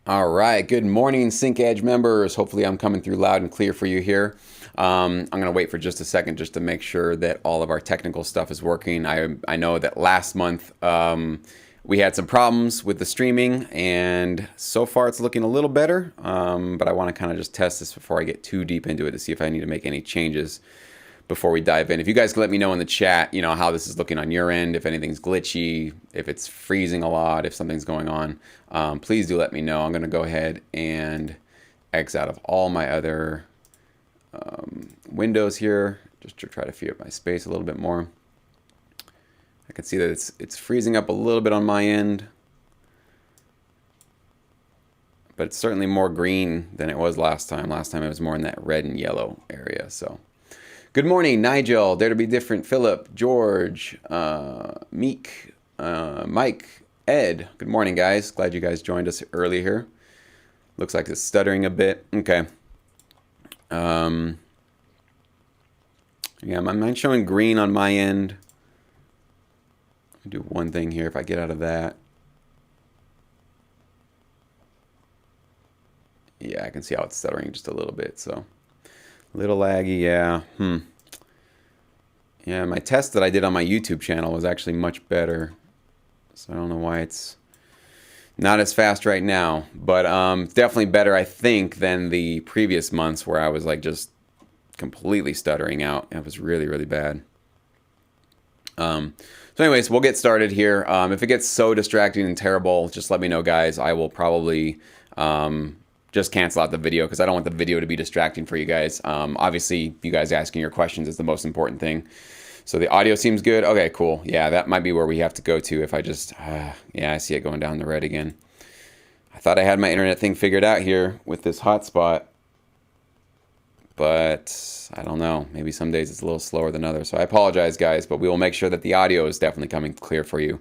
All right. Good morning, Sync Edge members. Hopefully, I'm coming through loud and clear for you here. I'm going to wait for just a second just to make sure that all of our technical stuff is working. I know that last month we had some problems with the streaming, and so far it's looking a little better. But I want to kind of just test this before I get too deep into it to see if I need to make any changes before we dive in. If you guys could let me know in the chat, how this is looking on your end, if anything's glitchy, if it's freezing a lot, if something's going on, please do let me know. I'm going to go ahead and X out of all my other windows here just to try to free up my space a little bit more. I can see that it's freezing up a little bit on my end, but it's certainly more green than it was last time. Last time it was more in that red and yellow area. So good morning, Nigel, Dare to Be Different, Philip, George, Meek, Mike, Ed. Good morning, guys. Glad you guys joined us early here. Looks like it's stuttering a bit. Okay. Yeah, I'm showing green on my end. I'll do one thing here if I get out of that. Yeah, I can see how it's stuttering just a little bit, so little laggy, yeah. Yeah, my test that I did on my YouTube channel was actually much better. So I don't know why it's not as fast right now. But definitely better, I think, than the previous months where I was like just completely stuttering out. It was really, really bad. So anyways, we'll get started here. If it gets so distracting and terrible, just let me know, guys. I will probably just cancel out the video because I don't want the video to be distracting for you guys. Obviously, you guys asking your questions is the most important thing. So the audio seems good. Okay, cool. Yeah, that might be where we have to go to if I just, yeah, I see it going down the red again. I thought I had my internet thing figured out here with this hotspot, but I don't know. Maybe some days it's a little slower than others. So I apologize, guys, but we will make sure that the audio is definitely coming clear for you.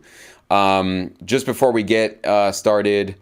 Just before we get started,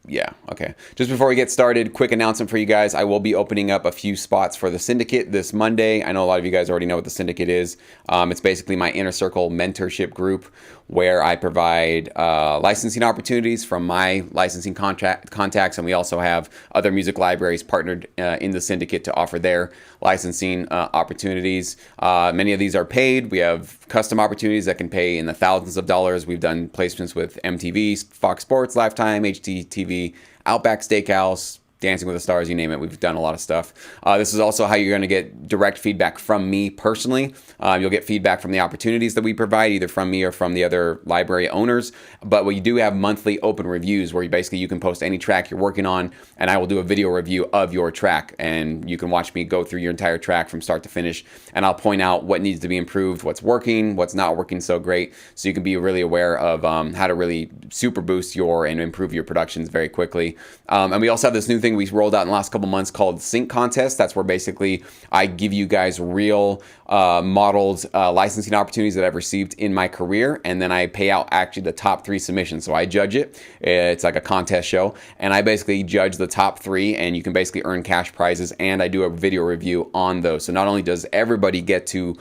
yeah, okay. Just before we get started, quick announcement for you guys. I will be opening up a few spots for the Syndicate this Monday. I know a lot of you guys already know what the Syndicate is. It's basically my Inner Circle mentorship group where I provide licensing opportunities from my licensing contacts, and we also have other music libraries partnered in the Syndicate to offer their licensing opportunities. Many of these are paid. We have custom opportunities that can pay in the thousands of dollars. We've done placements with MTV, Fox Sports, Lifetime, HGTV, Outback Steakhouse, Dancing with the Stars, you name it. We've done a lot of stuff. This is also how you're going to get direct feedback from me personally. You'll get feedback from the opportunities that we provide, either from me or from the other library owners. But we do have monthly open reviews where you can post any track you're working on, and I will do a video review of your track. And you can watch me go through your entire track from start to finish, and I'll point out what needs to be improved, what's working, what's not working so great, so you can be really aware of how to really super boost and improve your productions very quickly. And we also have this new thing we rolled out in the last couple months called Sync Contest. That's where basically I give you guys real modeled licensing opportunities that I've received in my career, and then I pay out actually the top 3 submissions. So I judge it. It's like a contest show, and I basically judge the top 3, and you can basically earn cash prizes, and I do a video review on those. So not only does everybody get to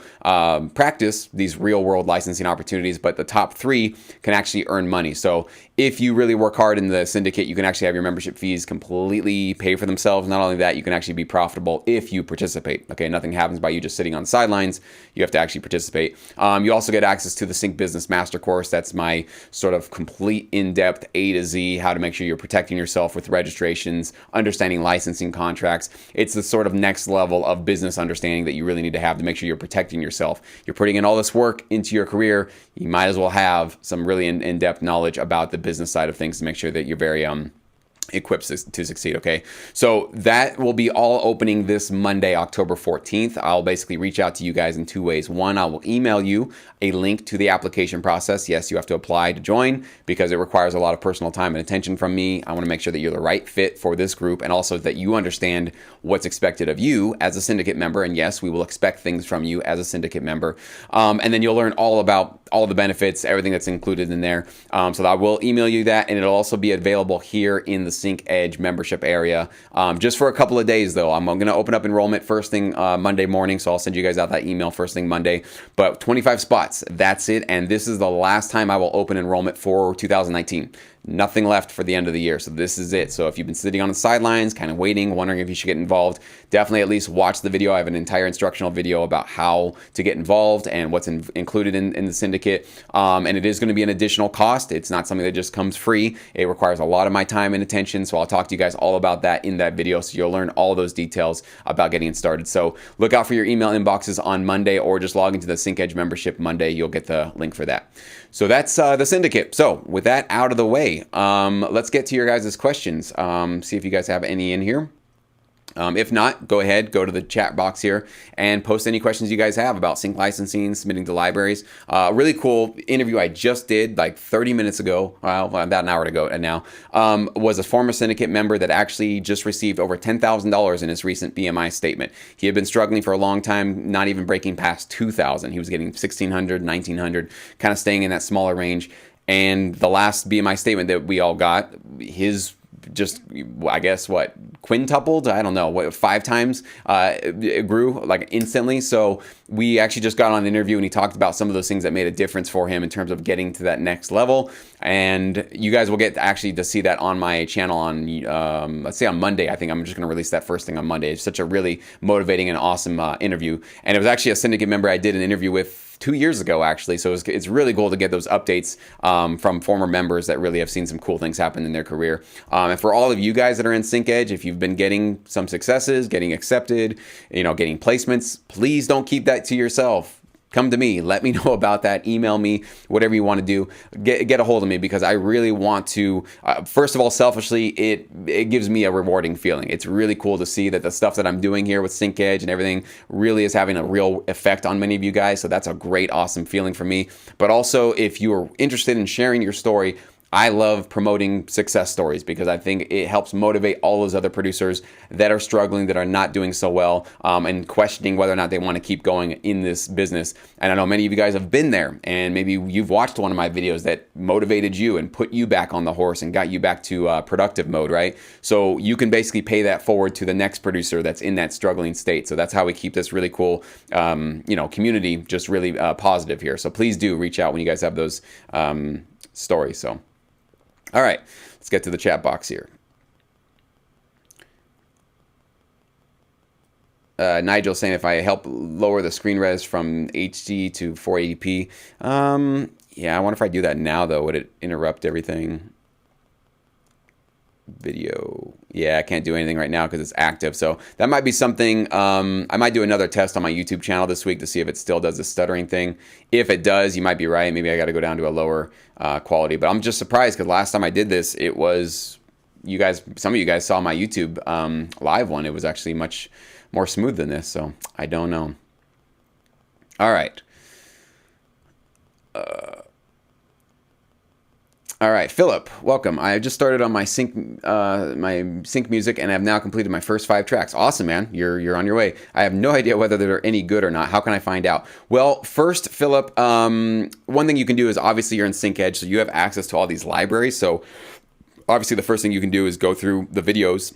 practice these real world licensing opportunities, but the top 3 can actually earn money. So if you really work hard in the Syndicate, you can actually have your membership fees completely pay for themselves. Not only that, you can actually be profitable if you participate. Okay, nothing happens by you just sitting on the sidelines. You have to actually participate. You also get access to the Sync Business Master Course. That's my sort of complete in-depth A to Z, how to make sure you're protecting yourself with registrations, understanding licensing contracts. It's the sort of next level of business understanding that you really need to have to make sure you're protecting yourself. You're putting in all this work into your career. You might as well have some really in-depth knowledge about the business side of things to make sure that you're very equipped to succeed. Okay, so that will be all opening this Monday, October 14th. I'll basically reach out to you guys in 2 ways. One, I will email you a link to the application process. Yes, you have to apply to join because it requires a lot of personal time and attention from me. I want to make sure that you're the right fit for this group, and also that you understand what's expected of you as a Syndicate member. And yes, we will expect things from you as a Syndicate member. And then you'll learn all about all the benefits, everything that's included in there. So I will email you that, and it'll also be available here in the Sync Edge membership area. Just for a couple of days, though. I'm going to open up enrollment first thing Monday morning, so I'll send you guys out that email first thing Monday. But 25 spots, that's it. And this is the last time I will open enrollment for 2019. Nothing left for the end of the year. So this is it. So if you've been sitting on the sidelines, kind of waiting, wondering if you should get involved, definitely at least watch the video. I have an entire instructional video about how to get involved and what's included in the syndicate. And it is going to be an additional cost. It's not something that just comes free. It requires a lot of my time and attention. So I'll talk to you guys all about that in that video. So you'll learn all those details about getting started. So look out for your email inboxes on Monday, or just log into the Sync Edge membership Monday. You'll get the link for that. So that's the syndicate. So with that out of the way, let's get to your guys' questions. See if you guys have any in here. If not, go ahead, go to the chat box here and post any questions you guys have about sync licensing, submitting to libraries. Really cool interview I just did like 30 minutes ago, well, about an hour ago now, was a former syndicate member that actually just received over $10,000 in his recent BMI statement. He had been struggling for a long time, not even breaking past 2,000. He was getting 1,600, 1,900, kind of staying in that smaller range. And the last BMI statement that we all got, his just, I guess, what, quintupled? I don't know, what, 5 times it grew like instantly. So we actually just got on an interview and he talked about some of those things that made a difference for him in terms of getting to that next level. And you guys will get actually to see that on my channel on, let's say on Monday. I think I'm just going to release that first thing on Monday. It's such a really motivating and awesome interview. And it was actually a syndicate member I did an interview with 2 years ago, actually. So it's really cool to get those updates from former members that really have seen some cool things happen in their career. And for all of you guys that are in Sync Edge, if you've been getting some successes, getting accepted, getting placements, please don't keep that to yourself. Come to me. Let me know about that. Email me, whatever you want to do. Get a hold of me, because I really want to, first of all, selfishly, it gives me a rewarding feeling. It's really cool to see that the stuff that I'm doing here with Sync Edge and everything really is having a real effect on many of you guys. So that's a great, awesome feeling for me. But also, if you are interested in sharing your story, I love promoting success stories, because I think it helps motivate all those other producers that are struggling, that are not doing so well, and questioning whether or not they want to keep going in this business. And I know many of you guys have been there, and maybe you've watched one of my videos that motivated you and put you back on the horse and got you back to productive mode, right? So you can basically pay that forward to the next producer that's in that struggling state. So that's how we keep this really cool, community just really positive here. So please do reach out when you guys have those stories. So. All right, let's get to the chat box here. Nigel saying if I help lower the screen res from HD to 480p. Yeah, I wonder if I do that now, though. Would it interrupt everything? Video. Yeah, I can't do anything right now because it's active. So that might be something. I might do another test on my YouTube channel this week to see if it still does the stuttering thing. If it does, you might be right. Maybe I got to go down to a lower quality. But I'm just surprised because last time I did this, it was, some of you guys saw my YouTube live one. It was actually much more smooth than this. So I don't know. All right. All right, Philip, welcome. I just started on my sync music and have now completed my first 5 tracks. Awesome, man. You're on your way. I have no idea whether they're any good or not. How can I find out? Well, first, Philip, one thing you can do is obviously you're in Sync Edge, so you have access to all these libraries. So obviously the first thing you can do is go through the videos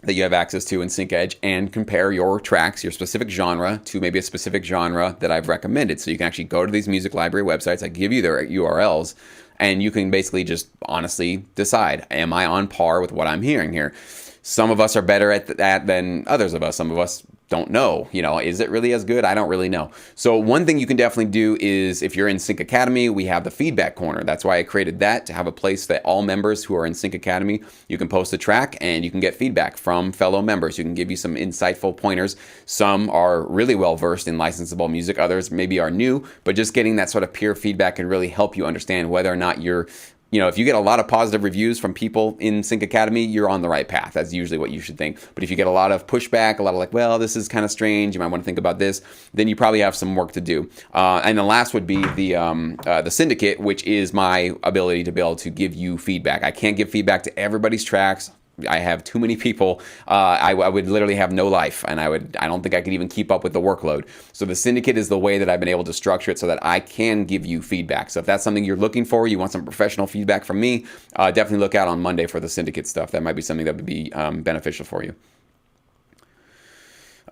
that you have access to in Sync Edge and compare your tracks, your specific genre, to maybe a specific genre that I've recommended. So you can actually go to these music library websites. I give you their URLs. And you can basically just honestly decide, am I on par with what I'm hearing here? Some of us are better at that than others of us. Some of us don't know, is it really as good? I don't really know. So one thing you can definitely do is if you're in Sync Academy, we have the feedback corner. That's why I created that, to have a place that all members who are in Sync Academy, you can post a track and you can get feedback from fellow members who can give you some insightful pointers. Some are really well versed in licensable music. Others maybe are new, but just getting that sort of peer feedback can really help you understand whether or not you're, if you get a lot of positive reviews from people in Sync Academy, you're on the right path. That's usually what you should think. But if you get a lot of pushback, a lot of like, well, this is kind of strange, you might want to think about this, then you probably have some work to do. And the last would be the syndicate, which is my ability to be able to give you feedback. I can't give feedback to everybody's tracks. I have too many people. I would literally have no life, and I don't think I could even keep up with the workload. So the syndicate is the way that I've been able to structure it so that I can give you feedback. So if that's something you're looking for, you want some professional feedback from me, definitely look out on Monday for the syndicate stuff. That might be something that would be beneficial for you.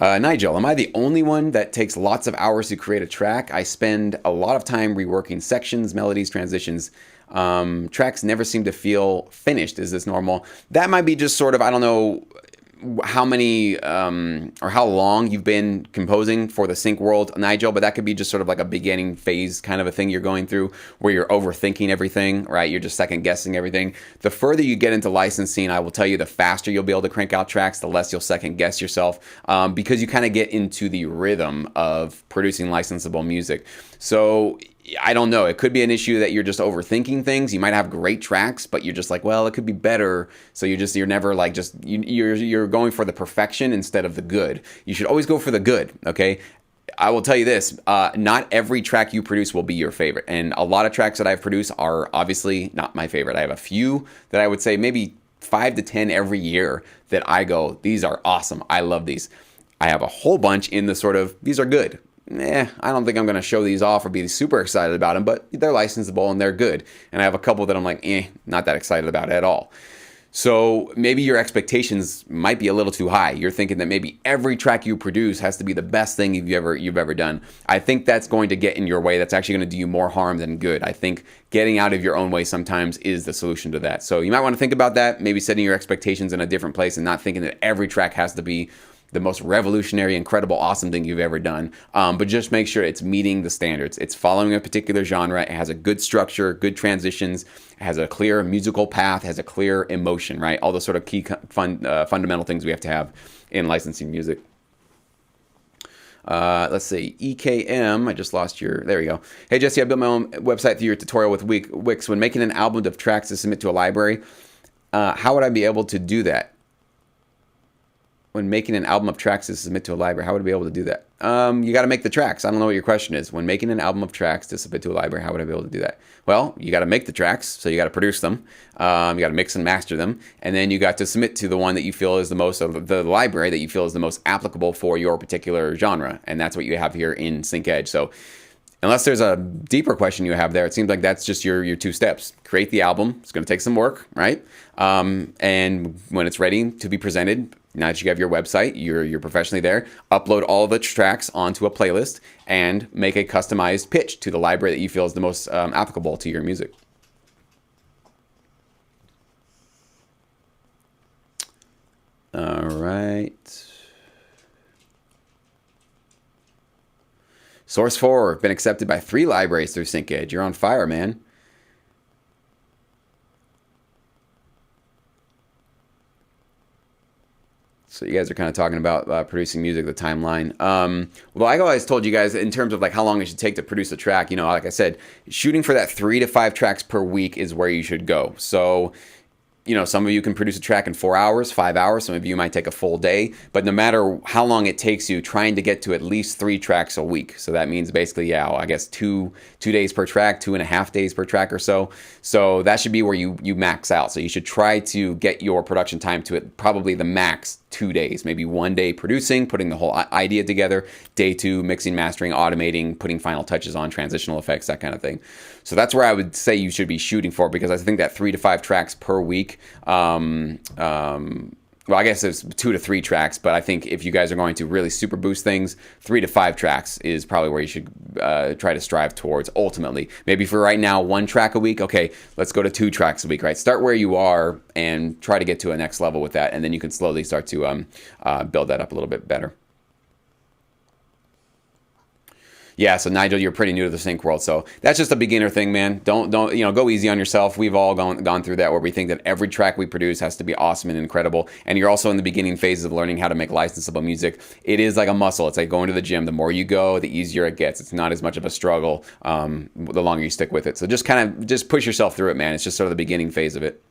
Nigel, am I the only one that takes lots of hours to create a track? I spend a lot of time reworking sections, melodies, transitions. Tracks never seem to feel finished. Is this normal? That might be just sort of, I don't know how many or how long you've been composing for the sync world, Nigel, but that could be just sort of like a beginning phase kind of a thing you're going through where you're overthinking everything, right? You're just second guessing everything. The further you get into licensing, I will tell you, the faster you'll be able to crank out tracks, the less you'll second guess yourself, because you kind of get into the rhythm of producing licensable music. So I don't know. It could be an issue that you're just overthinking things. You might have great tracks, but you're just like, well, it could be better. So you're never like you're going for the perfection instead of the good. You should always go for the good. Okay. I will tell you this, not every track you produce will be your favorite. And a lot of tracks that I've produced are obviously not my favorite. I have a few that I would say maybe 5 to 10 every year that I go, these are awesome. I love these. I have a whole bunch in the sort of, these are good. I don't think I'm going to show these off or be super excited about them, but they're licensable and they're good. And I have a couple that I'm like, not that excited about at all. So maybe your expectations might be a little too high. You're thinking that maybe every track you produce has to be the best thing you've ever done. I think that's going to get in your way. That's actually going to do you more harm than good. I think getting out of your own way sometimes is the solution to that. So you might want to think about that, maybe setting your expectations in a different place and not thinking that every track has to be the most revolutionary, incredible, awesome thing you've ever done. But just make sure it's meeting the standards. It's following a particular genre. It has a good structure, good transitions, it has a clear musical path, has a clear emotion, right? All those sort of key fundamental things we have to have in licensing music. Let's see, EKM, I just lost there we go. Hey Jesse, I built my own website through your tutorial with Wix. When making an album of tracks to submit to a library, how would I be able to do that? When making an album of tracks to submit to a library, how would I be able to do that? You got to make the tracks. I don't know what your question is. When making an album of tracks to submit to a library, how would I be able to do that? Well, you got to make the tracks, so you got to produce them. You got to mix and master them, and then you got to submit to the one that you feel is the most, of the library that you feel is the most applicable for your particular genre, and that's what you have here in SyncEdge. So unless there's a deeper question you have there, it seems like that's just your 2 steps. Create the album. It's going to take some work, right? And when it's ready to be presented, now that you have your website, you're professionally there, upload all of the tracks onto a playlist and make a customized pitch to the library that you feel is the most applicable to your music. All right. Source 4, been accepted by 3 libraries through SyncEdge. You're on fire, man. So you guys are kind of talking about producing music, the timeline. Well, I always told you guys in terms of like how long it should take to produce a track, you know, like I said, shooting for that 3 to 5 tracks per week is where you should go. So, you know, some of you can produce a track in 4 hours, 5 hours. Some of you might take a full day. But no matter how long it takes you, trying to get to at least 3 tracks a week. So that means basically, yeah, I guess two days per track, 2.5 days per track or so. So that should be where you max out. So you should try to get your production time to it, probably the max 2 days, maybe 1 day producing, putting the whole idea together, day 2 mixing, mastering, automating, putting final touches on, transitional effects, that kind of thing. So that's where I would say you should be shooting for, because I think that 3 to 5 tracks per week, well, I guess it's 2 to 3 tracks, but I think if you guys are going to really super boost things, 3 to 5 tracks is probably where you should try to strive towards ultimately. Maybe for right now, 1 track a week. Okay, let's go to 2 tracks a week, right? Start where you are and try to get to a next level with that, and then you can slowly start to build that up a little bit better. Yeah, so Nigel, you're pretty new to the sync world, so that's just a beginner thing, man. Don't go easy on yourself. We've all gone through that, where we think that every track we produce has to be awesome and incredible, and you're also in the beginning phases of learning how to make licensable music. It is like a muscle. It's like going to the gym. The more you go, the easier it gets. It's not as much of a struggle the longer you stick with it. So just push yourself through it, man. It's just sort of the beginning phase of it.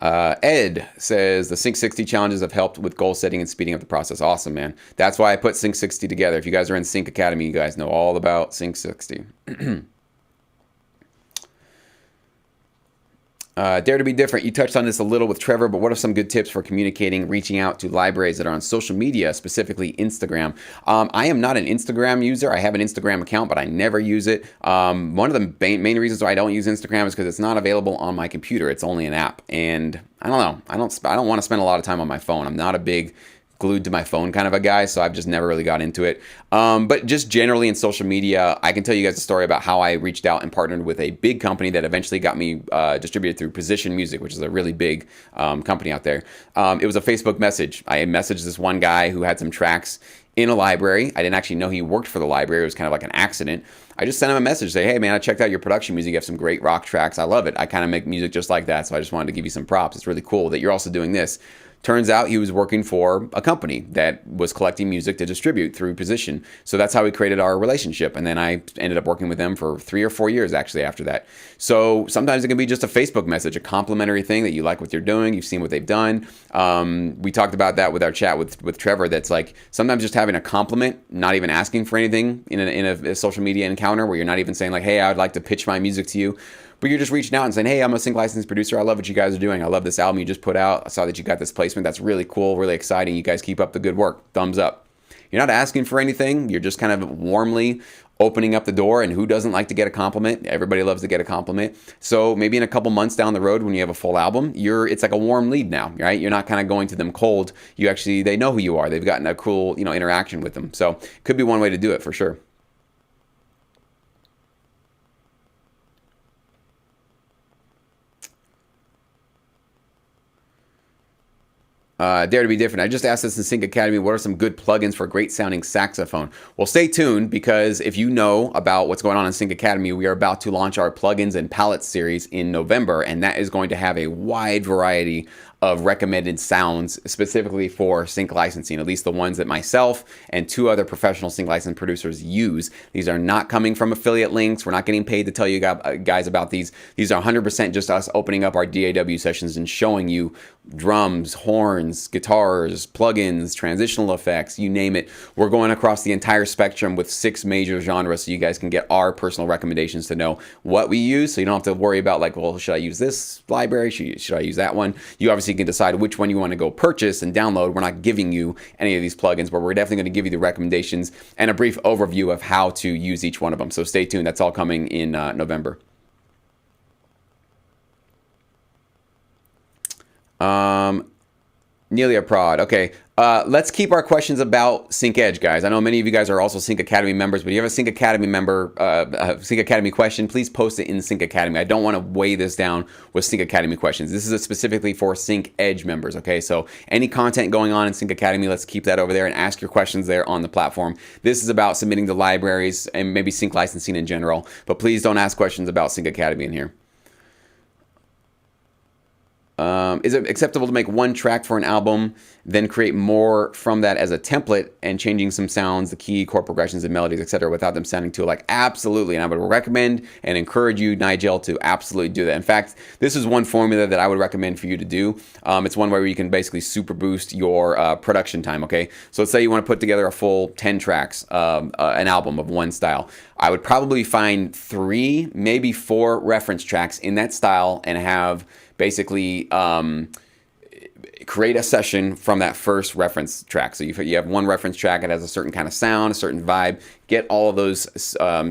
Ed says the Sync 60 challenges have helped with goal setting and speeding up the process. Awesome, man. That's why I put Sync 60 together. If you guys are in Sync Academy, you guys know all about Sync 60. Dare to be different. You touched on this a little with Trevor, but what are some good tips for communicating, reaching out to libraries that are on social media, specifically Instagram? I am not an Instagram user. I have an Instagram account, but I never use it. One of the main reasons why I don't use Instagram is because it's not available on my computer. It's only an app, and I don't know. I don't want to spend a lot of time on my phone. I'm not a big glued to my phone kind of a guy, so I've just never really got into it. But just generally in social media, I can tell you guys a story about how I reached out and partnered with a big company that eventually got me distributed through Position Music, which is a really big company out there. It was a Facebook message. I messaged this one guy who had some tracks in a library. I didn't actually know he worked for the library. It was kind of like an accident. I just sent him a message, say, hey man, I checked out your production music. You have some great rock tracks. I love it. I kind of make music just like that. So I just wanted to give you some props. It's really cool that you're also doing this. Turns out he was working for a company that was collecting music to distribute through Position. So that's how we created our relationship. And then I ended up working with them for 3 or 4 years actually after that. So sometimes it can be just a Facebook message, a complimentary thing that you like what they're doing. You've seen what they've done. We talked about that with our chat with Trevor. That's like sometimes just having a compliment, not even asking for anything in a social media encounter where you're not even saying like, hey, I would like to pitch my music to you. But you're just reaching out and saying, hey, I'm a sync licensed producer. I love what you guys are doing. I love this album you just put out. I saw that you got this placement. That's really cool, really exciting. You guys keep up the good work. Thumbs up. You're not asking for anything. You're just kind of warmly opening up the door. And who doesn't like to get a compliment? Everybody loves to get a compliment. So maybe in a couple months down the road when you have a full album, it's like a warm lead now, right? You're not kind of going to them cold. They know who you are. They've gotten a cool, interaction with them. So could be one way to do it for sure. Dare to be different. I just asked this in Sync Academy, what are some good plugins for great sounding saxophone? Well, stay tuned because if you know about what's going on in Sync Academy, we are about to launch our plugins and palettes series in November, and that is going to have a wide variety of recommended sounds specifically for sync licensing, at least the ones that myself and 2 other professional sync license producers use. These are not coming from affiliate links. We're not getting paid to tell you guys about these. These are 100% just us opening up our DAW sessions and showing you drums, horns, guitars, plugins, transitional effects, you name it. We're going across the entire spectrum with 6 major genres so you guys can get our personal recommendations to know what we use, so you don't have to worry about like, well, should I use this library? Should I use that one? You obviously can decide which one you want to go purchase and download. We're not giving you any of these plugins, but we're definitely going to give you the recommendations and a brief overview of how to use each one of them. So stay tuned. That's all coming in November. Nelia Prod. Okay. Let's keep our questions about Sync Edge, guys. I know many of you guys are also Sync Academy members, but if you have a Sync Academy Sync Academy question, please post it in Sync Academy. I don't want to weigh this down with Sync Academy questions. This is specifically for Sync Edge members, okay? So any content going on in Sync Academy, let's keep that over there and ask your questions there on the platform. This is about submitting to libraries and maybe sync licensing in general, but please don't ask questions about Sync Academy in here. Is it acceptable to make one track for an album, then create more from that as a template and changing some sounds, the key, chord progressions, and melodies, etc., without them sounding too alike? Absolutely. And I would recommend and encourage you, Nigel, to absolutely do that. In fact, this is one formula that I would recommend for you to do. It's one where you can basically super boost your production time, okay? So let's say you want to put together a full 10 tracks, an album of one style. I would probably find 3, maybe 4 reference tracks in that style and have basically create a session from that first reference track. So you have one reference track, it has a certain kind of sound, a certain vibe. Get all of those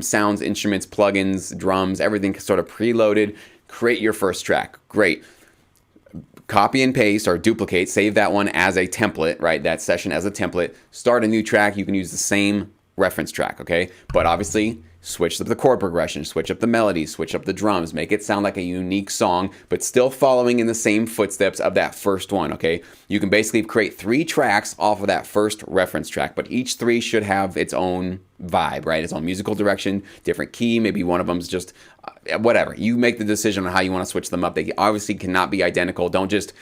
sounds, instruments, plugins, drums, everything sort of preloaded. Create your first track. Great. Copy and paste or duplicate, save that one as a template, right? That session as a template. Start a new track. You can use the same reference track, okay? But obviously, switch up the chord progression, switch up the melody, switch up the drums, make it sound like a unique song, but still following in the same footsteps of that first one, okay? You can basically create 3 tracks off of that first reference track, but each 3 should have its own vibe, right? Its own musical direction, different key, maybe one of them's just whatever. You make the decision on how you want to switch them up. They obviously cannot be identical. Don't just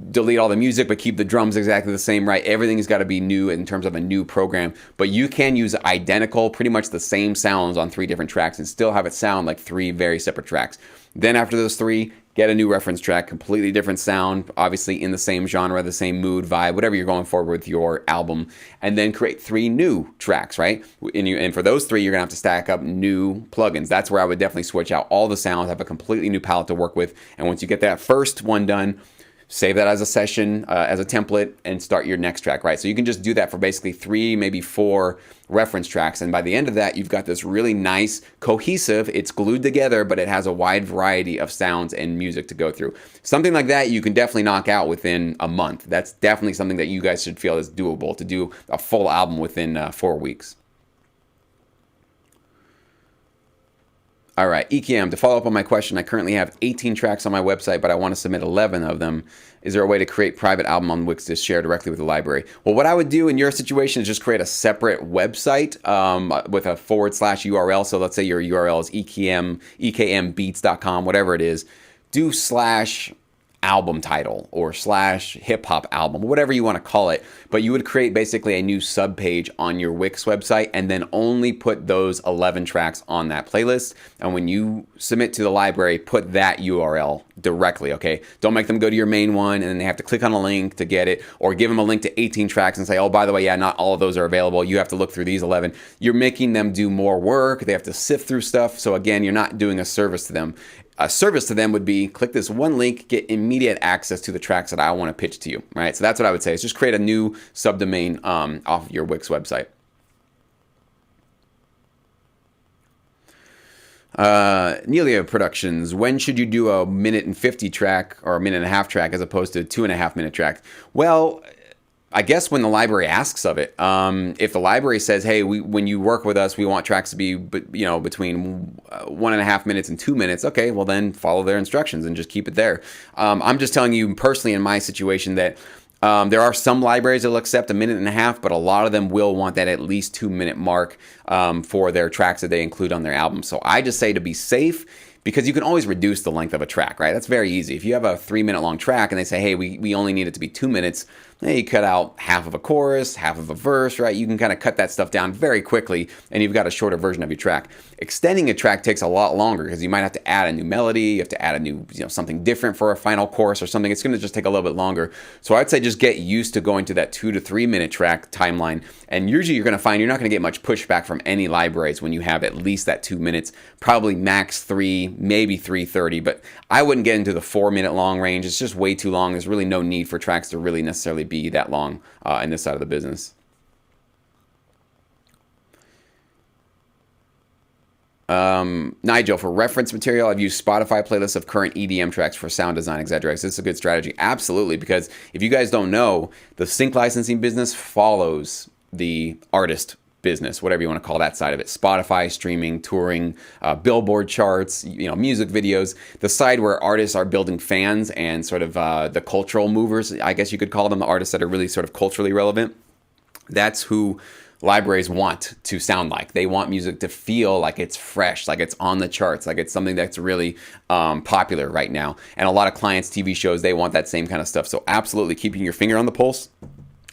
delete all the music but keep the drums exactly the same, right? Everything's got to be new in terms of a new program, but you can use identical, pretty much the same sounds on 3 different tracks and still have it sound like 3 very separate tracks. Then after those 3, get a new reference track, completely different sound, obviously in the same genre, the same mood, vibe, whatever you're going for with your album, and then create 3 new tracks, right? And for those 3, you're gonna have to stack up new plugins. That's where I would definitely switch out all the sounds, have a completely new palette to work with, and once you get that first one done, save that as a session, as a template, and start your next track, right? So you can just do that for basically 3, maybe 4 reference tracks. And by the end of that, you've got this really nice, cohesive, it's glued together, but it has a wide variety of sounds and music to go through. Something like that you can definitely knock out within a month. That's definitely something that you guys should feel is doable, to do a full album within 4 weeks. All right, EKM, to follow up on my question, I currently have 18 tracks on my website, but I want to submit 11 of them. Is there a way to create private album on Wix to share directly with the library? Well, what I would do in your situation is just create a separate website with a / URL. So let's say your URL is ekmbeats.com, whatever it is. Do / album title or / hip hop album, whatever you want to call it. But you would create basically a new sub page on your Wix website and then only put those 11 tracks on that playlist. And when you submit to the library, put that URL directly, okay? Don't make them go to your main one and then they have to click on a link to get it, or give them a link to 18 tracks and say, oh, by the way, yeah, not all of those are available. You have to look through these 11. You're making them do more work. They have to sift through stuff. So again, you're not doing a service to them. A service to them would be click this one link, get immediate access to the tracks that I want to pitch to you, right? So that's what I would say, is just create a new subdomain off of your Wix website. Nelia Productions, when should you do a 1:50 track or a 1.5 track as opposed to a 2.5 track? Well, I guess when the library asks of it. If the library says, hey, when you work with us, we want tracks to be between 1.5 minutes and 2 minutes, okay, well then follow their instructions and just keep it there. I'm just telling you personally in my situation that there are some libraries that will accept a 1.5 minutes, but a lot of them will want that at least 2-minute mark for their tracks that they include on their album. So I just say to be safe, because you can always reduce the length of a track, right? That's very easy. If you have a 3-minute long track and they say, hey, we only need it to be 2 minutes, then you cut out half of a chorus, half of a verse, right? You can kind of cut that stuff down very quickly and you've got a shorter version of your track. Extending a track takes a lot longer because you might have to add a new melody, you have to add a new, something different for a final chorus or something. It's going to just take a little bit longer. So I'd say just get used to going to that 2 to 3 minute track timeline. And usually you're going to find you're not going to get much pushback from any libraries when you have at least that 2 minutes, probably max 3, maybe 3:30, but I wouldn't get into the 4-minute long range. It's just way too long. There's really no need for tracks to really necessarily be that long in this side of the business. Nigel, for reference material, I've used Spotify playlists of current EDM tracks for sound design, etc. Is this a good strategy? Absolutely, because if you guys don't know, the sync licensing business follows the artist business, whatever you want to call that side of it. Spotify, streaming, touring, Billboard charts, music videos, the side where artists are building fans and sort of the cultural movers, I guess you could call them, the artists that are really sort of culturally relevant. That's who libraries want to sound like. They want music to feel like it's fresh, like it's on the charts, like it's something that's really popular right now. And a lot of clients, TV shows, they want that same kind of stuff. So absolutely keeping your finger on the pulse,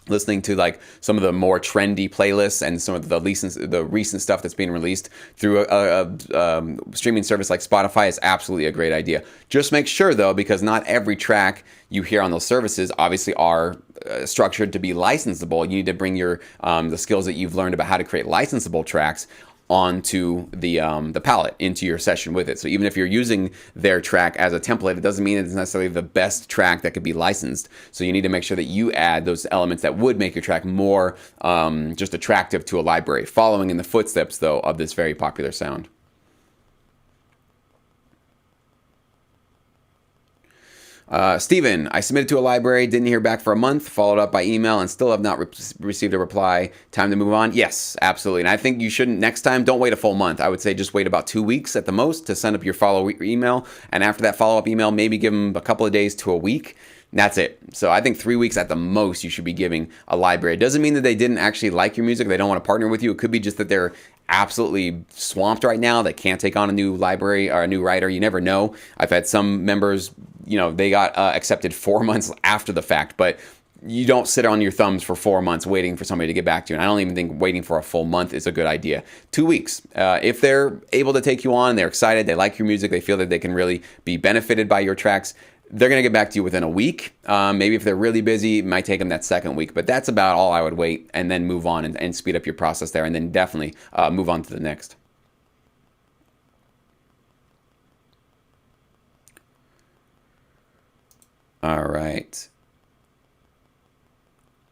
listening to like some of the more trendy playlists and some of the recent stuff that's being released through a streaming service like Spotify is absolutely a great idea. Just make sure though, because not every track you hear on those services obviously are structured to be licensable. You need to bring your the skills that you've learned about how to create licensable tracks onto the palette, into your session with it. So even if you're using their track as a template, it doesn't mean it's necessarily the best track that could be licensed. So you need to make sure that you add those elements that would make your track more just attractive to a library, following in the footsteps, though, of this very popular sound. Steven, I submitted to a library, didn't hear back for a month, followed up by email, and still have not received a reply. Time to move on? Yes, absolutely. And I think you shouldn't, next time, don't wait a full month. I would say just wait about 2 weeks at the most to send up your follow-up email. And after that follow-up email, maybe give them a couple of days to a week. That's it. So I think 3 weeks at the most you should be giving a library. It doesn't mean that they didn't actually like your music, they don't want to partner with you. It could be just that they're absolutely swamped right now. They can't take on a new library or a new writer. You never know. I've had some members, they got accepted 4 months after the fact, but you don't sit on your thumbs for 4 months waiting for somebody to get back to you. And I don't even think waiting for a full month is a good idea. 2 weeks. If they're able to take you on, they're excited, they like your music, they feel that they can really be benefited by your tracks, they're going to get back to you within a week. Maybe if they're really busy, it might take them that second week. But that's about all I would wait, and then move on and speed up your process there, and then definitely move on to the next. All right.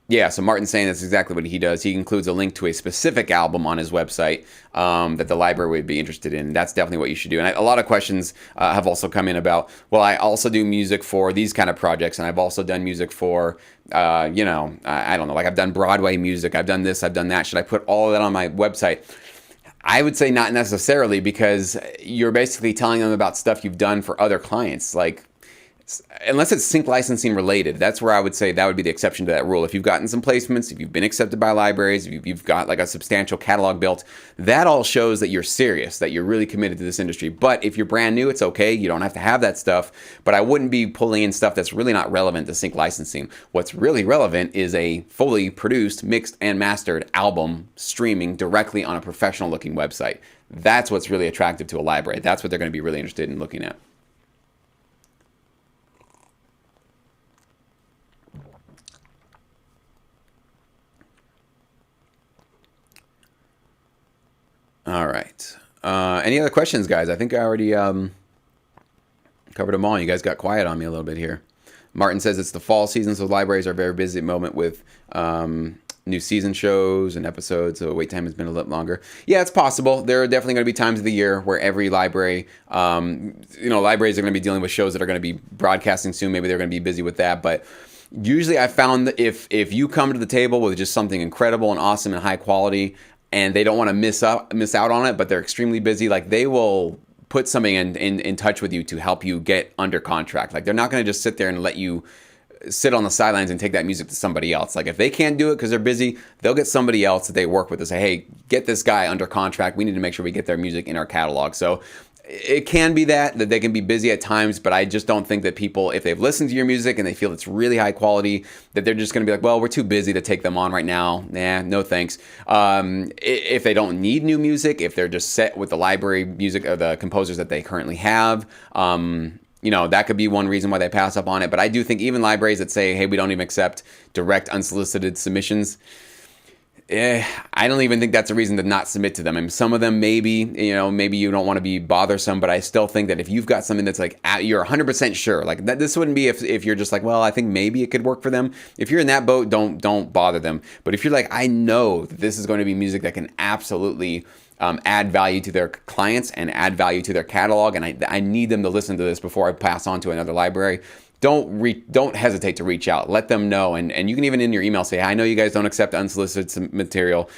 Yeah, so Martin's saying that's exactly what he does. He includes a link to a specific album on his website that the library would be interested in. That's definitely what you should do. And a lot of questions have also come in about, well, I also do music for these kind of projects, and I've also done music for, I don't know, like I've done Broadway music, I've done this, I've done that. Should I put all of that on my website? I would say not necessarily, because you're basically telling them about stuff you've done for other clients. Like, unless it's sync licensing related, that's where I would say that would be the exception to that rule. If you've gotten some placements, if you've been accepted by libraries, if you've got like a substantial catalog built, that all shows that you're serious, that you're really committed to this industry. But if you're brand new, it's okay. You don't have to have that stuff. But I wouldn't be pulling in stuff that's really not relevant to sync licensing. What's really relevant is a fully produced, mixed, and mastered album streaming directly on a professional looking website. That's what's really attractive to a library. That's what they're going to be really interested in looking at. All right. Any other questions, guys? I think I already covered them all. You guys got quiet on me a little bit here. Martin says it's the fall season, so libraries are very busy at the moment with new season shows and episodes, so wait time has been a little longer. Yeah, it's possible. There are definitely going to be times of the year where every library, libraries are going to be dealing with shows that are going to be broadcasting soon. Maybe they're going to be busy with that, but usually I found that if you come to the table with just something incredible and awesome and high quality, and they don't want to miss out on it, but they're extremely busy, like they will put somebody in touch with you to help you get under contract. Like they're not going to just sit there and let you sit on the sidelines and take that music to somebody else. Like if they can't do it because they're busy, they'll get somebody else that they work with to say, hey, get this guy under contract. We need to make sure we get their music in our catalog. So it can be that they can be busy at times, but I just don't think that people, if they've listened to your music and they feel it's really high quality, that they're just going to be like, well, we're too busy to take them on right now. Nah, no thanks. If they don't need new music, if they're just set with the library music or the composers that they currently have, that could be one reason why they pass up on it. But I do think even libraries that say, hey, we don't even accept direct unsolicited submissions, I don't even think that's a reason to not submit to them. I mean, some of them maybe you don't want to be bothersome, but I still think that if you've got something that's like you're 100% sure, like that, this wouldn't be if you're just like, well, I think maybe it could work for them. If you're in that boat, don't bother them. But if you're like, I know that this is going to be music that can absolutely add value to their clients and add value to their catalog, and I need them to listen to this before I pass on to another library, don't hesitate to reach out. Let them know, and you can even in your email say, I know you guys don't accept unsolicited material,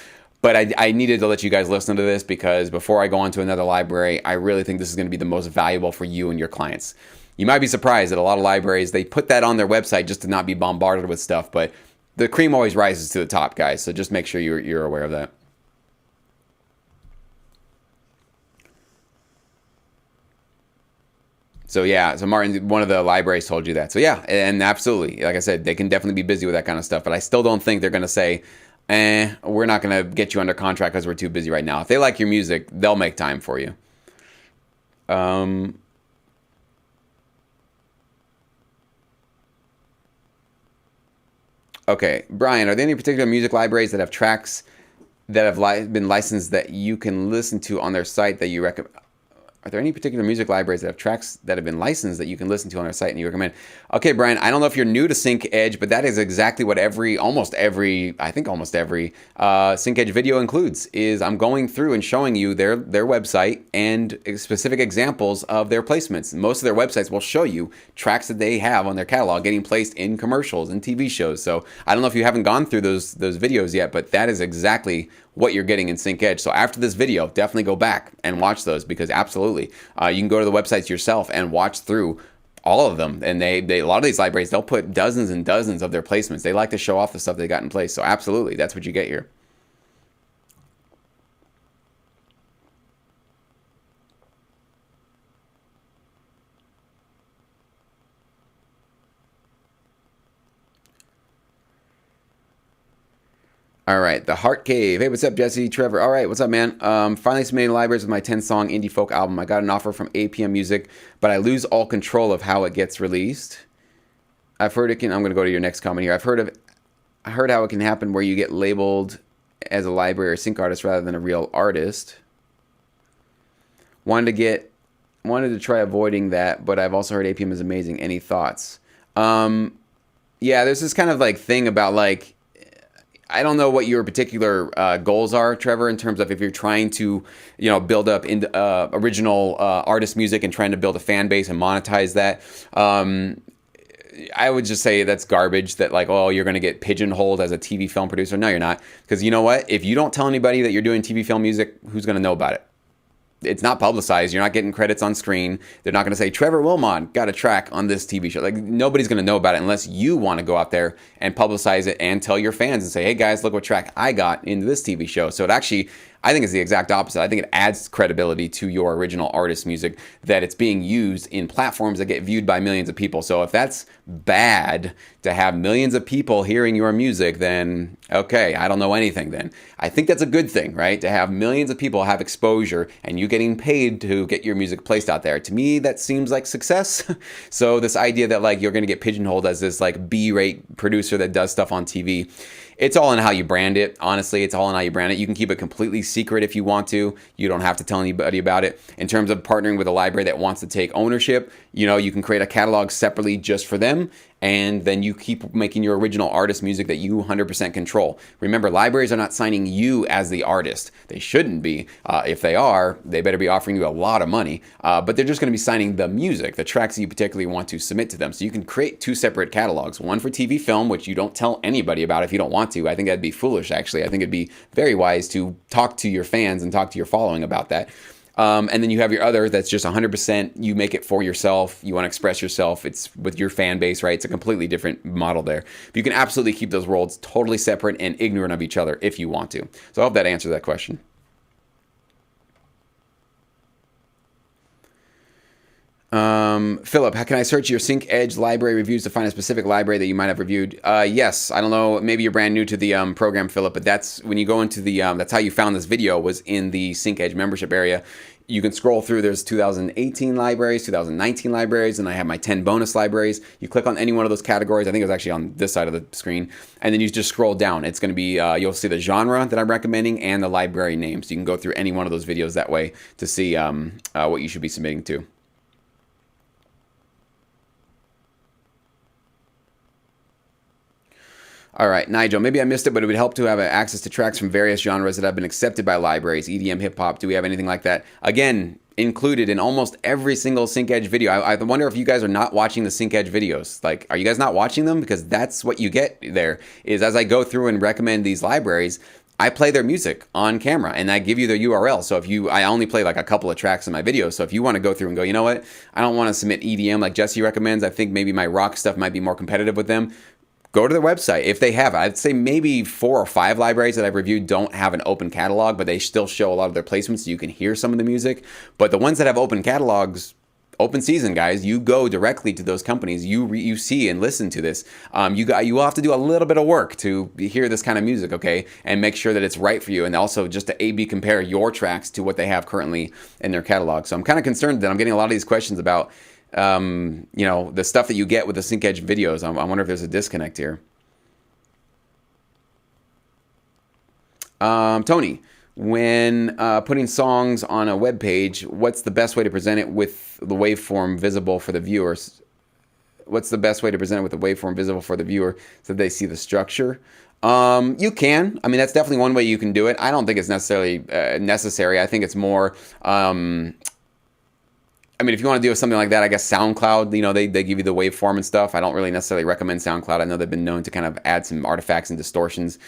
but I needed to let you guys listen to this because before I go on to another library, I really think this is going to be the most valuable for you and your clients. You might be surprised that a lot of libraries, they put that on their website just to not be bombarded with stuff, but the cream always rises to the top, guys, so just make sure you're aware of that. So yeah, so Martin, one of the libraries told you that. So yeah, and absolutely, like I said, they can definitely be busy with that kind of stuff. But I still don't think they're going to say, we're not going to get you under contract because we're too busy right now. If they like your music, they'll make time for you. Okay, Brian, are there any particular music libraries that have tracks that have been licensed that you can listen to on their site that you recommend? Are there any particular music libraries that have tracks that have been licensed that you can listen to on their site and you recommend? Okay, Brian, I don't know if you're new to SyncEdge, but that is exactly what almost every SyncEdge video includes. Is I'm going through and showing you their website and specific examples of their placements. Most of their websites will show you tracks that they have on their catalog getting placed in commercials and TV shows. So I don't know if you haven't gone through those videos yet, but that is exactly what you're getting in SyncEdge. So after this video, definitely go back and watch those because absolutely, you can go to the websites yourself and watch through all of them. And they a lot of these libraries, they'll put dozens and dozens of their placements. They like to show off the stuff they got in place. So absolutely, that's what you get here. All right, the Heart Cave. Hey, what's up, Jesse? Trevor. All right, what's up, man? Finally submitting libraries with my 10-song indie folk album. I got an offer from APM Music, but I lose all control of how it gets released. I've heard it can. I'm going to go to your next comment here. I heard how it can happen where you get labeled as a library or sync artist rather than a real artist. Wanted to try avoiding that, but I've also heard APM is amazing. Any thoughts? Yeah, there's this kind of like thing about like, I don't know what your particular goals are, Trevor, in terms of if you're trying to, build up in original artist music and trying to build a fan base and monetize that. I would just say that's garbage, that like, oh, you're going to get pigeonholed as a TV film producer. No, you're not. Because you know what? If you don't tell anybody that you're doing TV film music, who's going to know about it? It's not publicized. You're not getting credits on screen. They're not going to say, Trevor Wilmot got a track on this TV show. Like, nobody's going to know about it unless you want to go out there and publicize it and tell your fans and say, hey, guys, look what track I got into this TV show. So it actually, I think it's the exact opposite. I think it adds credibility to your original artist music that it's being used in platforms that get viewed by millions of people. So if that's bad to have millions of people hearing your music, then okay, I don't know anything then. I think that's a good thing, right? To have millions of people have exposure and you getting paid to get your music placed out there. To me, that seems like success. So this idea that like you're going to get pigeonholed as this like B-rate producer that does stuff on TV, it's all in how you brand it. Honestly, it's all in how you brand it. You can keep it completely secret if you want to. You don't have to tell anybody about it. In terms of partnering with a library that wants to take ownership, you can create a catalog separately just for them. And then you keep making your original artist music that you 100% control. Remember, libraries are not signing you as the artist. They shouldn't be. If they are, they better be offering you a lot of money. But they're just going to be signing the music, the tracks that you particularly want to submit to them. So you can create two separate catalogs. One for TV film, which you don't tell anybody about if you don't want to. I think that'd be foolish, actually. I think it'd be very wise to talk to your fans and talk to your following about that. And then you have your other that's just 100%, you make it for yourself. You want to express yourself. It's with your fan base, right? It's a completely different model there. But you can absolutely keep those worlds totally separate and ignorant of each other if you want to. So I hope that answers that question. Philip, how can I search your SyncEdge library reviews to find a specific library that you might have reviewed? Yes, I don't know. Maybe you're brand new to the program, Philip, but that's when you go into the, that's how you found this video, was in the SyncEdge membership area. You can scroll through. There's 2018 libraries, 2019 libraries, and I have my 10 bonus libraries. You click on any one of those categories. I think it was actually on this side of the screen. And then you just scroll down. It's going to be, you'll see the genre that I'm recommending and the library name. So you can go through any one of those videos that way to see what you should be submitting to. All right, Nigel, maybe I missed it, but it would help to have access to tracks from various genres that have been accepted by libraries, EDM, hip-hop. Do we have anything like that? Again, included in almost every single SyncEdge video. I wonder if you guys are not watching the SyncEdge videos. Like, are you guys not watching them? Because that's what you get there, is as I go through and recommend these libraries, I play their music on camera and I give you their URL. So I only play like a couple of tracks in my videos. So if you want to go through and go, you know what, I don't want to submit EDM like Jesse recommends. I think maybe my rock stuff might be more competitive with them. Go to their website. If they have, I'd say maybe 4 or 5 libraries that I've reviewed don't have an open catalog, but they still show a lot of their placements so you can hear some of the music. But the ones that have open catalogs, open season, guys, you go directly to those companies. You see and listen to this. You will have to do a little bit of work to hear this kind of music, okay, and make sure that it's right for you. And also just to A/B compare your tracks to what they have currently in their catalog. So I'm kind of concerned that I'm getting a lot of these questions about the stuff that you get with the SyncEdge videos. I wonder if there's a disconnect here. Tony, when putting songs on a web page, what's the best way to present it with the waveform visible for the viewers? What's the best way to present it with the waveform visible for the viewer so they see the structure? You can. I mean, that's definitely one way you can do it. I don't think it's necessarily necessary. I think it's more... I mean, if you want to do something like that, I guess SoundCloud, they give you the waveform and stuff. I don't really necessarily recommend SoundCloud. I know they've been known to kind of add some artifacts and distortions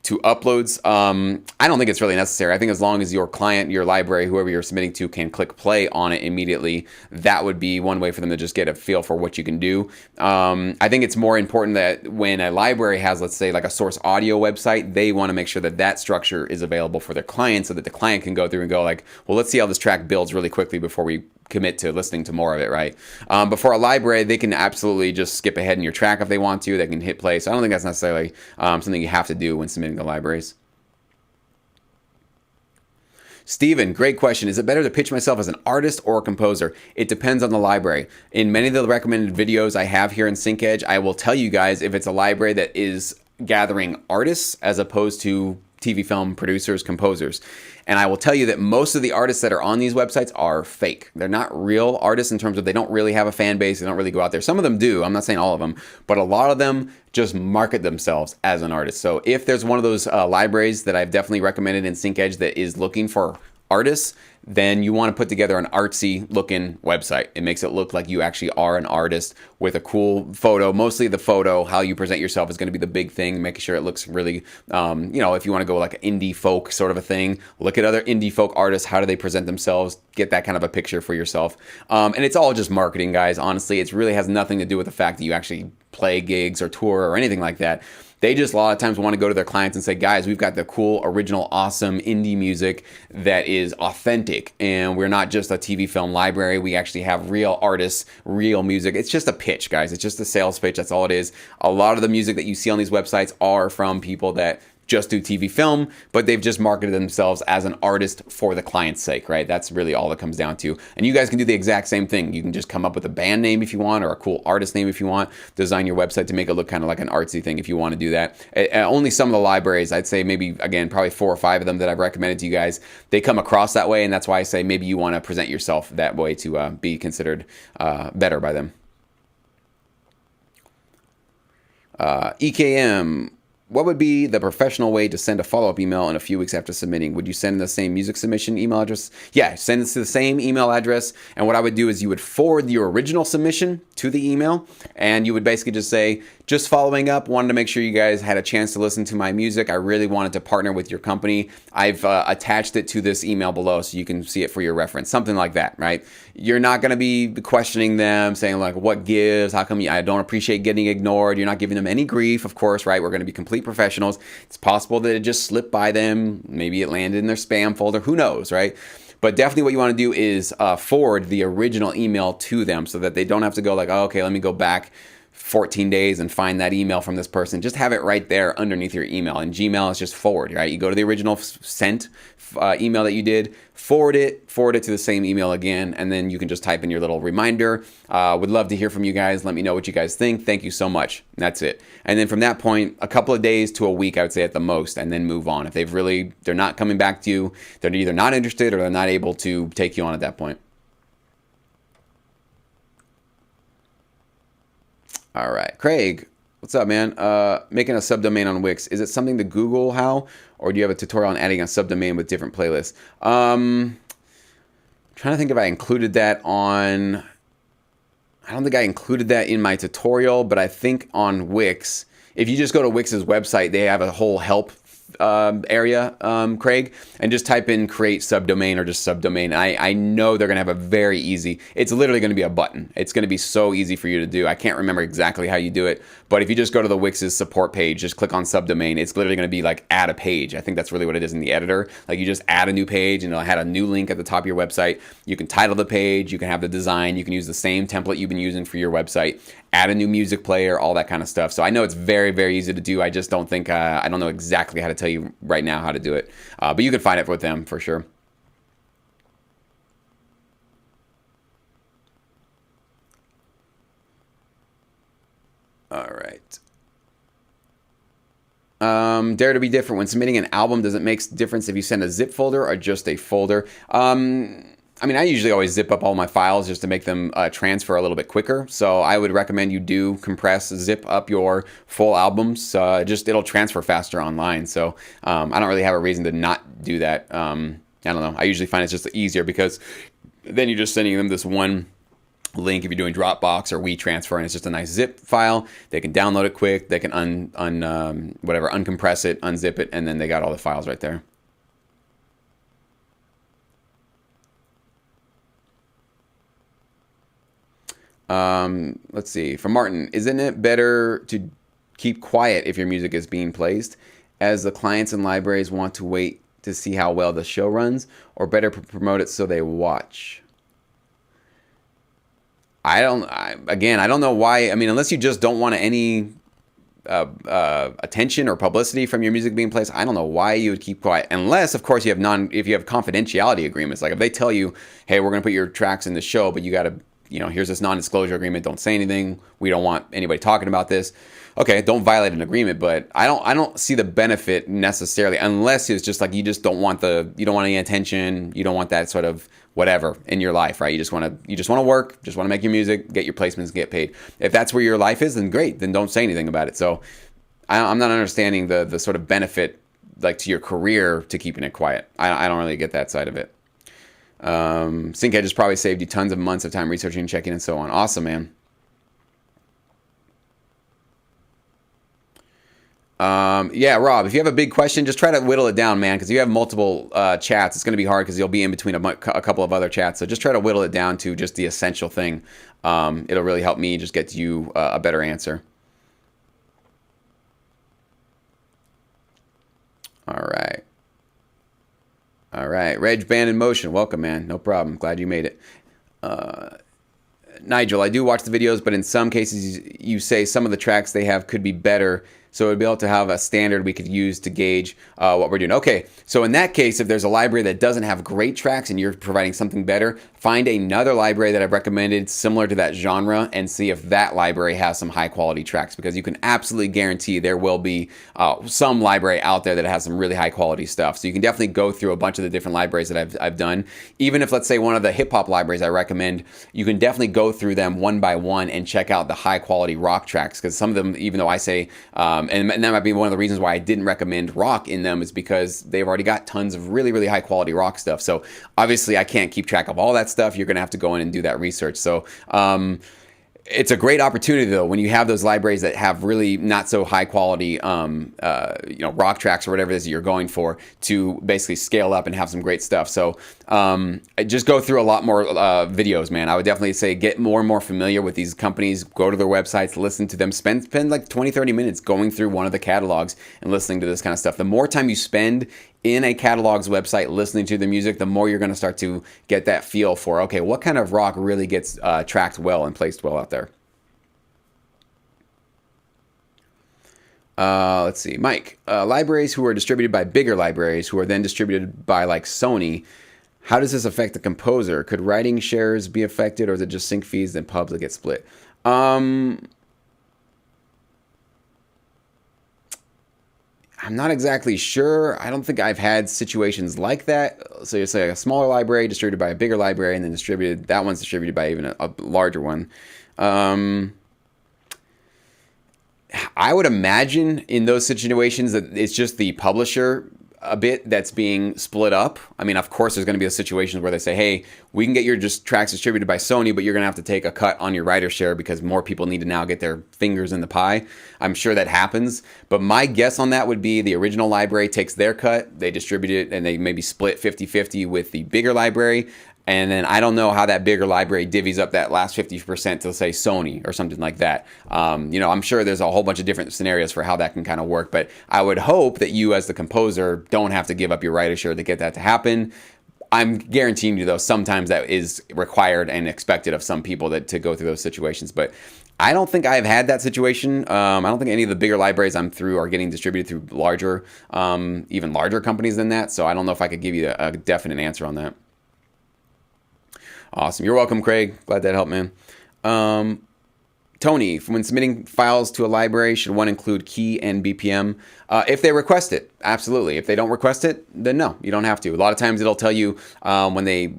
to uploads. I don't think it's really necessary. I think as long as your client, your library, whoever you're submitting to can click play on it immediately, that would be one way for them to just get a feel for what you can do. I think it's more important that when a library has, let's say, like a source audio website, they want to make sure that that structure is available for their client so that the client can go through and go like, well, let's see how this track builds really quickly before we commit to listening to more of it, right? But for a library, they can absolutely just skip ahead in your track if they want to. They can hit play. So I don't think that's necessarily something you have to do when submitting submitting the libraries. Steven, great question. Is it better to pitch myself as an artist or a composer? It depends on the library. In many of the recommended videos I have here in SyncEdge, I will tell you guys if it's a library that is gathering artists as opposed to TV film producers, composers. And I will tell you that most of the artists that are on these websites are fake. They're not real artists in terms of they don't really have a fan base. They don't really go out there. Some of them do. I'm not saying all of them, but a lot of them just market themselves as an artist. So if there's one of those libraries that I've definitely recommended in SyncEdge that is looking for artists, then you want to put together an artsy looking website. It makes it look like you actually are an artist with a cool photo. Mostly the photo, how you present yourself is going to be the big thing, making sure it looks really, if you want to go like an indie folk sort of a thing, look at other indie folk artists. How do they present themselves? Get that kind of a picture for yourself. And it's all just marketing, guys. Honestly, it really has nothing to do with the fact that you actually play gigs or tour or anything like that. They just a lot of times want to go to their clients and say, guys, we've got the cool, original, awesome indie music that is authentic. And we're not just a TV film library. We actually have real artists, real music. It's just a pitch, guys. It's just a sales pitch. That's all it is. A lot of the music that you see on these websites are from people that just do TV film, but they've just marketed themselves as an artist for the client's sake, right? That's really all it comes down to. And you guys can do the exact same thing. You can just come up with a band name if you want, or a cool artist name if you want. Design your website to make it look kind of like an artsy thing if you want to do that. Only some of the libraries, I'd say maybe, again, probably 4 or 5 of them that I've recommended to you guys, they come across that way, and that's why I say maybe you want to present yourself that way to be considered better by them. EKM, what would be the professional way to send a follow-up email in a few weeks after submitting? Would you send the same music submission email address? Yeah, send it to the same email address. And what I would do is you would forward your original submission to the email, and you would basically just say, just following up, wanted to make sure you guys had a chance to listen to my music. I really wanted to partner with your company. I've attached it to this email below so you can see it for your reference. Something like that, right? You're not going to be questioning them, saying like, what gives? How come I don't appreciate getting ignored? You're not giving them any grief, of course, right? We're going to be complete professionals. It's possible that it just slipped by them. Maybe it landed in their spam folder. Who knows, right? But definitely what you want to do is forward the original email to them so that they don't have to go like, oh, okay, let me go back 14 days and find that email from this person. Just have it right there underneath your email. And Gmail is just forward, right? You go to the original sent email that you did, forward it to the same email again, and then you can just type in your little reminder. Would love to hear from you guys. Let me know what you guys think. Thank you so much. And that's it. And then from that point, a couple of days to a week, I would say at the most, and then move on. If they're not coming back to you, they're either not interested or they're not able to take you on at that point. All right, Craig, what's up, man? Making a subdomain on Wix. Is it something to Google how, or do you have a tutorial on adding a subdomain with different playlists? Trying to think if I included that on. I don't think I included that in my tutorial, but I think on Wix, if you just go to Wix's website, they have a whole help area, Craig, and just type in create subdomain or just subdomain. I know they're going to have a very easy, it's literally going to be a button. It's going to be so easy for you to do. I can't remember exactly how you do it, but if you just go to the Wix's support page, just click on subdomain, it's literally going to be like add a page. I think that's really what it is in the editor. Like you just add a new page and it'll have a new link at the top of your website. You can title the page, you can have the design, you can use the same template you've been using for your website, add a new music player, all that kind of stuff. So I know it's very, very easy to do. I just don't think, I don't know exactly how to tell you right now how to do it. But you can find it with them for sure. All right. Dare to be different. When submitting an album, does it make a difference if you send a zip folder or just a folder? I mean, I usually always zip up all my files just to make them transfer a little bit quicker. So I would recommend you do compress, zip up your full albums. It'll transfer faster online. So I don't really have a reason to not do that. I don't know. I usually find it's just easier because then you're just sending them this one link if you're doing Dropbox or WeTransfer, and it's just a nice zip file. They can download it quick. They can uncompress it, unzip it, and then they got all the files right there. Let's see. From Martin, isn't it better to keep quiet if your music is being placed, as the clients and libraries want to wait to see how well the show runs, or better promote it so they watch? I don't know why. I mean, unless you just don't want any attention or publicity from your music being placed, I don't know why you would keep quiet, unless, of course, if you have confidentiality agreements. Like if they tell you, hey, we're going to put your tracks in the show, but you got to, here's this non-disclosure agreement. Don't say anything. We don't want anybody talking about this. Okay, don't violate an agreement, but I don't see the benefit necessarily, unless it's just like you don't want any attention, you don't want that sort of whatever in your life, right? You just want to work, just want to make your music, get your placements, get paid. If that's where your life is, then great, then don't say anything about it. So I'm not understanding the sort of benefit like to your career to keeping it quiet. I don't really get that side of it. Synchead has probably saved you tons of months of time researching, checking, and so on. Awesome, man. Yeah, Rob, if you have a big question, just try to whittle it down, man, because you have multiple chats. It's going to be hard because you'll be in between a couple of other chats. So just try to whittle it down to just the essential thing. It'll really help me just get you a better answer. All right. All right. Reg Band in Motion. Welcome, man. No problem. Glad you made it. Nigel, I do watch the videos, but in some cases you say some of the tracks they have could be better. So we'd be able to have a standard we could use to gauge what we're doing. Okay, so in that case, if there's a library that doesn't have great tracks and you're providing something better, find another library that I've recommended similar to that genre and see if that library has some high quality tracks, because you can absolutely guarantee there will be some library out there that has some really high quality stuff. So you can definitely go through a bunch of the different libraries that I've done. Even if, let's say, one of the hip hop libraries I recommend, you can definitely go through them one by one and check out the high quality rock tracks, because some of them, even though I say, and that might be one of the reasons why I didn't recommend rock in them, is because they've already got tons of really, really high quality rock stuff. So obviously I can't keep track of all that stuff. You're going to have to go in and do that research. So it's a great opportunity, though, when you have those libraries that have really not so high quality, rock tracks or whatever it is that you're going for, to basically scale up and have some great stuff. So just go through a lot more videos, man. I would definitely say get more and more familiar with these companies. Go to their websites, listen to them, spend like 20, 30 minutes going through one of the catalogs and listening to this kind of stuff. The more time you spend in a catalog's website listening to the music, the more you're going to start to get that feel for, okay, what kind of rock really gets tracked well and placed well out there. Let's see, Mike. Libraries who are distributed by bigger libraries who are then distributed by like Sony, how does this affect the composer? Could writing shares be affected, or is it just sync fees and pubs that get split? I'm not exactly sure. I don't think I've had situations like that. So you say a smaller library distributed by a bigger library, and then that one's distributed by even a larger one. I would imagine in those situations that it's just the publisher a bit that's being split up. I mean, of course, there's going to be a situation where they say, hey, we can get your tracks distributed by Sony, but you're going to have to take a cut on your writer share because more people need to now get their fingers in the pie. I'm sure that happens. But my guess on that would be the original library takes their cut, they distribute it, and they maybe split 50-50 with the bigger library. And then I don't know how that bigger library divvies up that last 50% to, say, Sony or something like that. I'm sure there's a whole bunch of different scenarios for how that can kind of work. But I would hope that you as the composer don't have to give up your writer share to get that to happen. I'm guaranteeing you, though, sometimes that is required and expected of some people to go through those situations. But I don't think I've had that situation. I don't think any of the bigger libraries I'm through are getting distributed through larger, even larger companies than that. So I don't know if I could give you a definite answer on that. Awesome. You're welcome, Craig. Glad that helped, man. Tony, when submitting files to a library, should one include key and BPM? If they request it, absolutely. If they don't request it, then no, you don't have to. A lot of times it'll tell you when they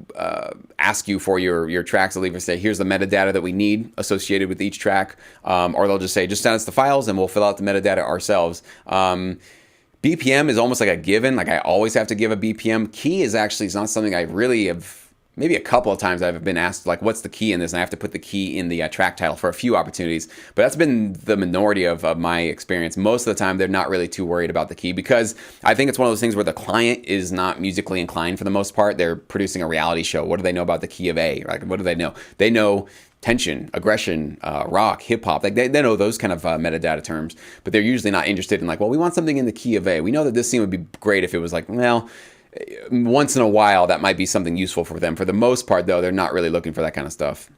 ask you for your tracks, they'll either say, here's the metadata that we need associated with each track, or they'll just say, just send us the files and we'll fill out the metadata ourselves. BPM is almost like a given. Like I always have to give a BPM. Key is actually not something I really have. Maybe a couple of times I've been asked, like, what's the key in this? And I have to put the key in the track title for a few opportunities. But that's been the minority of my experience. Most of the time, they're not really too worried about the key, because I think it's one of those things where the client is not musically inclined for the most part. They're producing a reality show. What do they know about the key of A? Like, what do they know? They know tension, aggression, rock, hip hop. Like they know those kind of metadata terms, but they're usually not interested in like, well, we want something in the key of A. We know that this scene would be great if it was like, well, once in a while, that might be something useful for them. For the most part, though, they're not really looking for that kind of stuff.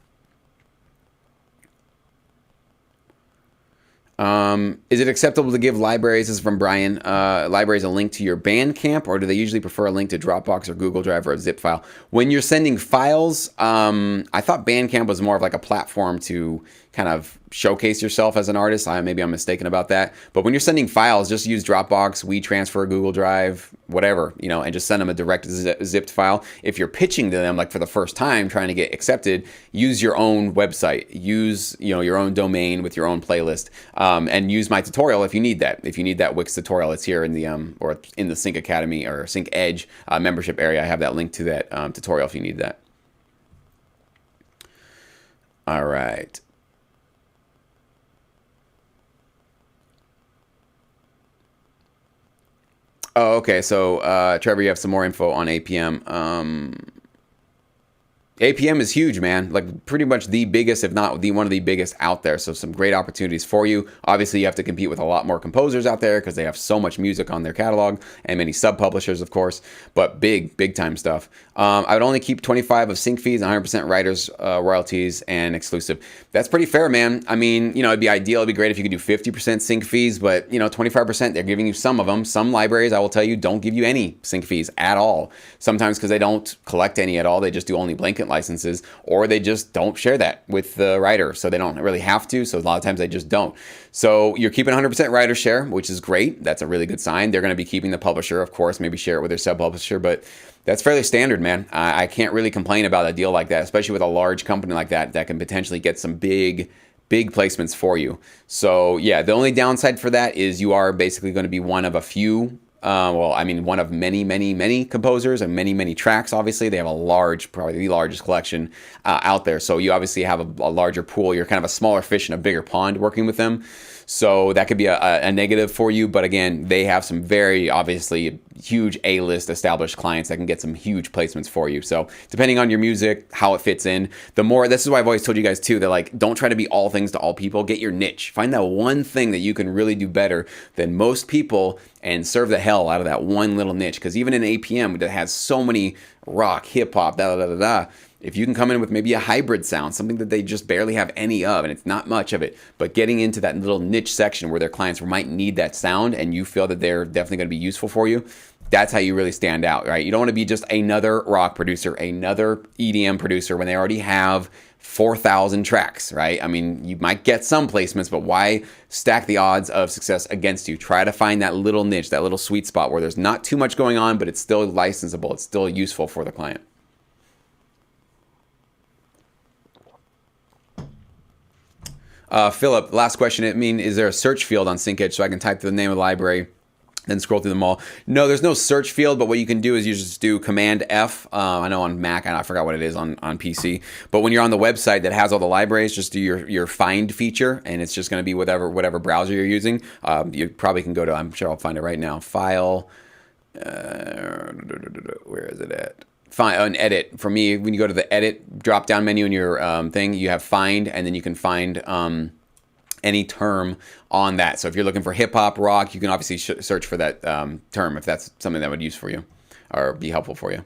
Is it acceptable to give libraries, this is from Brian, libraries a link to your Bandcamp, or do they usually prefer a link to Dropbox or Google Drive or a zip file? When you're sending files, I thought Bandcamp was more of like a platform to kind of showcase yourself as an artist. Maybe I'm mistaken about that. But when you're sending files, just use Dropbox, WeTransfer, Google Drive, whatever, and just send them a direct zipped file. If you're pitching to them, like for the first time, trying to get accepted, use your own website, use your own domain with your own playlist, and use my tutorial if you need that. If you need that Wix tutorial, it's here in the or in the Sync Academy or Sync Edge membership area. I have that link to that tutorial if you need that. All right. Oh, okay. So, Trevor, you have some more info on APM. APM is huge, man. Like pretty much the biggest, if not the one of the biggest out there. So some great opportunities for you. Obviously, you have to compete with a lot more composers out there because they have so much music on their catalog and many sub-publishers, of course. But big time stuff. I would only keep 25 of sync fees, 100% writers royalties, and exclusive. That's pretty fair, man. I mean, it'd be ideal. It'd be great if you could do 50% sync fees, but 25%, they're giving you some of them. Some libraries, I will tell you, don't give you any sync fees at all. Sometimes because they don't collect any at all. They just do only blanket licenses, or they just don't share that with the writer, so they don't really have to. So a lot of times they just don't. So you're keeping 100% writer share, which is great. That's a really good sign. They're going to be keeping the publisher, of course, maybe share it with their sub-publisher, but that's fairly standard, man. I can't really complain about a deal like that, especially with a large company like that can potentially get some big placements for you. So yeah, the only downside for that is you are basically going to be one of a few. One of many composers and many tracks. Obviously, they have probably the largest collection out there. So you obviously have a larger pool. You're kind of a smaller fish in a bigger pond working with them. So that could be a negative for you. But again, they have some very obviously huge A-list established clients that can get some huge placements for you. So depending on your music, how it fits in, this is why I've always told you guys too, that like, don't try to be all things to all people. Get your niche. Find that one thing that you can really do better than most people and serve the hell out of that one little niche. Because even in APM that has so many rock, hip hop, if you can come in with maybe a hybrid sound, something that they just barely have any of, and it's not much of it, but getting into that little niche section where their clients might need that sound and you feel that they're definitely going to be useful for you, that's how you really stand out, right? You don't want to be just another rock producer, another EDM producer when they already have 4,000 tracks, right? I mean, you might get some placements, but why stack the odds of success against you? Try to find that little niche, that little sweet spot where there's not too much going on, but it's still licensable. It's still useful for the client. Philip, last question. Is there a search field on SyncEdge so I can type the name of the library, then scroll through them all? No, there's no search field, but what you can do is you just do Command F. I know on Mac, I forgot what it is on PC. But when you're on the website that has all the libraries, just do your find feature, and it's just going to be whatever browser you're using. You probably can go to, I'm sure I'll find it right now, File, where is it at? Find an edit. For me, when you go to the edit drop down menu in your thing, you have find, and then you can find any term on that. So if you're looking for hip hop, rock, you can obviously search for that term if that's something that would use for you or be helpful for you.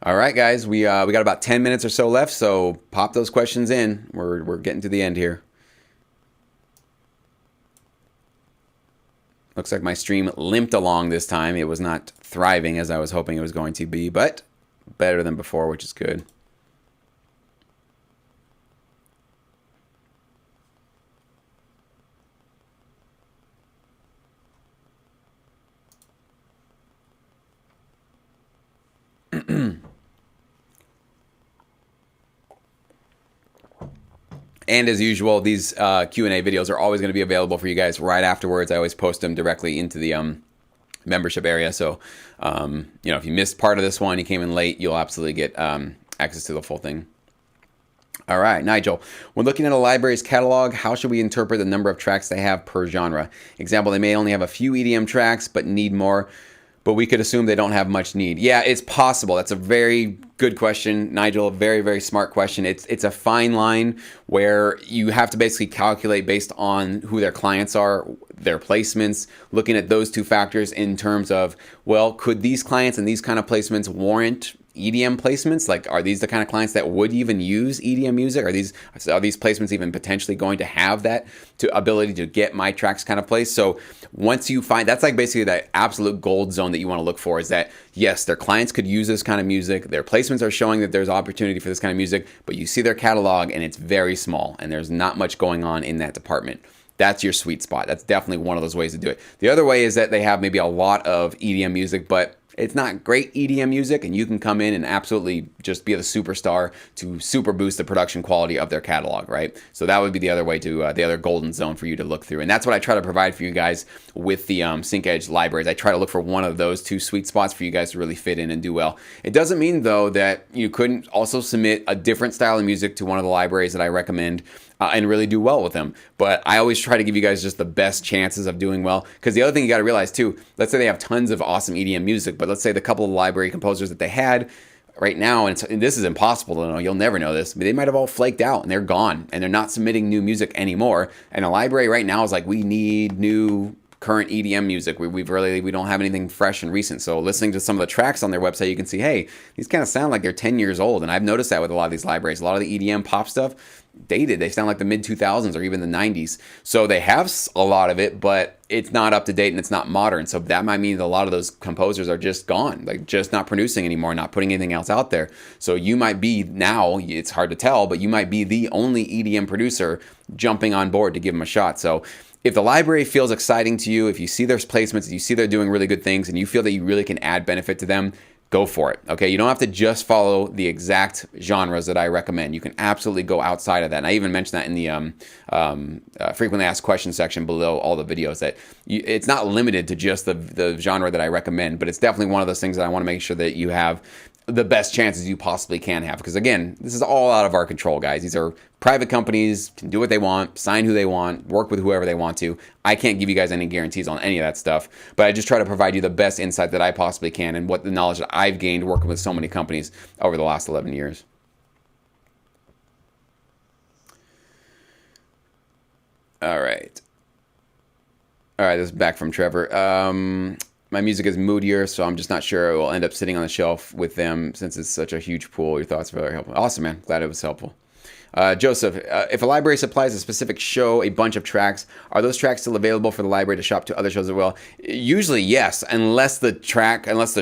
All right, guys, we got about 10 minutes or so left, so pop those questions in. We're getting to the end here. Looks like my stream limped along this time. It was not thriving as I was hoping it was going to be, but better than before, which is good. And as usual, these Q&A videos are always going to be available for you guys right afterwards. I always post them directly into the membership area. So, if you missed part of this one, you came in late, you'll absolutely get access to the full thing. All right, Nigel. When looking at a library's catalog, how should we interpret the number of tracks they have per genre? Example, they may only have a few EDM tracks, but need more. But we could assume they don't have much need. Yeah, it's possible. That's a very good question, Nigel. A very, very smart question. It's a fine line where you have to basically calculate based on who their clients are, their placements, looking at those two factors in terms of, well, could these clients and these kind of placements warrant EDM placements? Like, are these the kind of clients that would even use EDM music? Are these placements even potentially going to have that ability to get my tracks kind of placed? So once you find, that's like basically that absolute gold zone that you want to look for, is that yes, their clients could use this kind of music. Their placements are showing that there's opportunity for this kind of music, but you see their catalog and it's very small and there's not much going on in that department. That's your sweet spot. That's definitely one of those ways to do it. The other way is that they have maybe a lot of EDM music, but it's not great EDM music, and you can come in and absolutely just be the superstar to super boost the production quality of their catalog, right? So that would be the other way to, the other golden zone for you to look through. And that's what I try to provide for you guys with the SyncEdge libraries. I try to look for one of those two sweet spots for you guys to really fit in and do well. It doesn't mean, though, that you couldn't also submit a different style of music to one of the libraries that I recommend and really do well with them. But I always try to give you guys just the best chances of doing well. Because the other thing you got to realize too, let's say they have tons of awesome EDM music, but let's say the couple of library composers that they had right now, and this is impossible to know, you'll never know this, but they might have all flaked out and they're gone and they're not submitting new music anymore. And a library right now is like, we need new current EDM music. We don't have anything fresh and recent. So listening to some of the tracks on their website, you can see, hey, these kind of sound like they're 10 years old. And I've noticed that with a lot of these libraries. A lot of the EDM pop stuff, dated. They sound like the mid 2000s or even the 90s. So they have a lot of it, but it's not up to date and it's not modern. So that might mean that a lot of those composers are just gone, like just not producing anymore, not putting anything else out there. So you might be now, it's hard to tell, but you might be the only EDM producer jumping on board to give them a shot. So if the library feels exciting to you, if you see their placements, you see they're doing really good things, and you feel that you really can add benefit to them, go for it. Okay, you don't have to just follow the exact genres that I recommend. You can absolutely go outside of that. And I even mentioned that in the frequently asked questions section below all the videos, that it's not limited to just the genre that I recommend, but it's definitely one of those things that I want to make sure that you have the best chances you possibly can have. Because again, this is all out of our control, guys. These are private companies, can do what they want, sign who they want, work with whoever they want to. I can't give you guys any guarantees on any of that stuff, but I just try to provide you the best insight that I possibly can and what the knowledge that I've gained working with so many companies over the last 11 years. All right. This is back from Trevor. My music is moodier, so I'm just not sure it will end up sitting on the shelf with them since it's such a huge pool. Your thoughts are very helpful. Awesome, man. Glad it was helpful. Joseph, if a library supplies a specific show a bunch of tracks, are those tracks still available for the library to shop to other shows as well? Usually, yes, unless the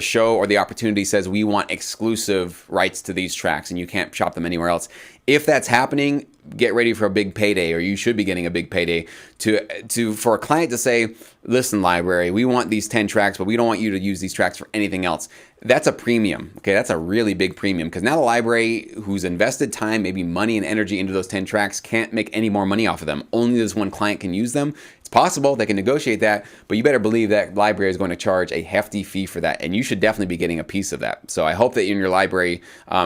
show or the opportunity says we want exclusive rights to these tracks and you can't shop them anywhere else. If that's happening, get ready for a big payday, or you should be getting a big payday for a client to say, listen, library, we want these 10 tracks, but we don't want you to use these tracks for anything else. That's a premium. Okay, that's a really big premium, because now the library who's invested time, maybe money and energy into those 10 tracks can't make any more money off of them. Only this one client can use them. It's possible they can negotiate that, but you better believe that library is going to charge a hefty fee for that, and you should definitely be getting a piece of that. So I hope that in your library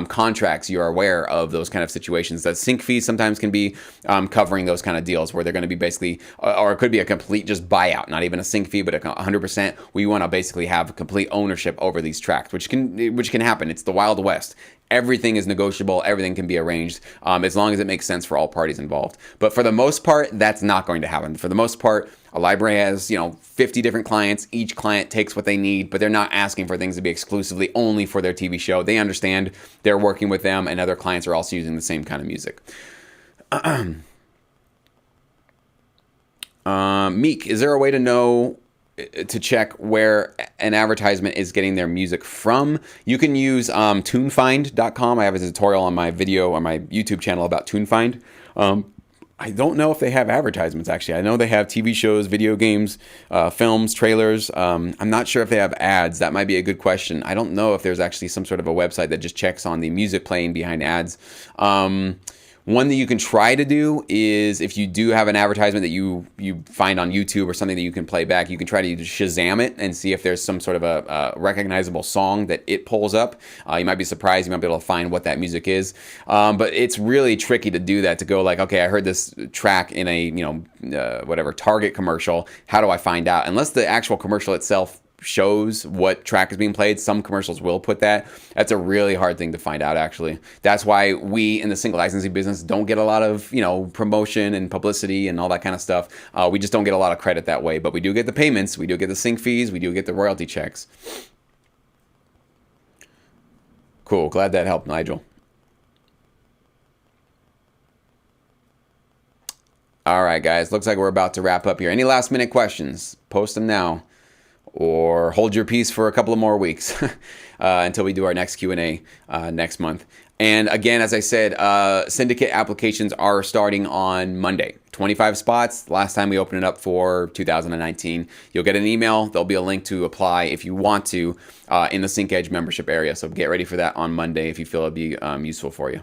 contracts, you're aware of those kind of situations. That sync fees sometimes can be covering those kind of deals where they're going to be basically, or it could be a complete just buyout, not even a sync fee, but 100%. We want to basically have complete ownership over these tracks, which can happen. It's the Wild West. Everything is negotiable. Everything can be arranged as long as it makes sense for all parties involved. But for the most part, that's not going to happen. For the most part, a library has 50 different clients. Each client takes what they need, but they're not asking for things to be exclusively only for their TV show. They understand they're working with them, and other clients are also using the same kind of music. Meek, is there a way to check where an advertisement is getting their music from? You can use tunefind.com. I have a tutorial on my video on my YouTube channel about TuneFind. I don't know if they have advertisements, actually. I know they have TV shows, video games, films, trailers. I'm not sure if they have ads. That might be a good question. I don't know if there's actually some sort of a website that just checks on the music playing behind ads. One that you can try to do is, if you do have an advertisement that you find on YouTube or something that you can play back, you can try to Shazam it and see if there's some sort of a recognizable song that it pulls up. You might be surprised. You might be able to find what that music is. But it's really tricky to do that, to go like, okay, I heard this track in a whatever Target commercial. How do I find out? Unless the actual commercial itself shows what track is being played. Some commercials will put that. That's a really hard thing to find out, actually. That's why we in the single licensing business don't get a lot of promotion and publicity and all that kind of stuff. We just don't get a lot of credit that way, but we do get the payments, we do get the sync fees, we do get the royalty checks. Cool. Glad that helped, Nigel. All right, guys. Looks like we're about to wrap up here. Any last minute questions? Post them now, or hold your peace for a couple of more weeks until we do our next Q&A next month. And again, as I said, syndicate applications are starting on Monday. 25 spots. Last time we opened it up for 2019. You'll get an email. There'll be a link to apply if you want to in the SyncEdge membership area. So get ready for that on Monday if you feel it'd be useful for you.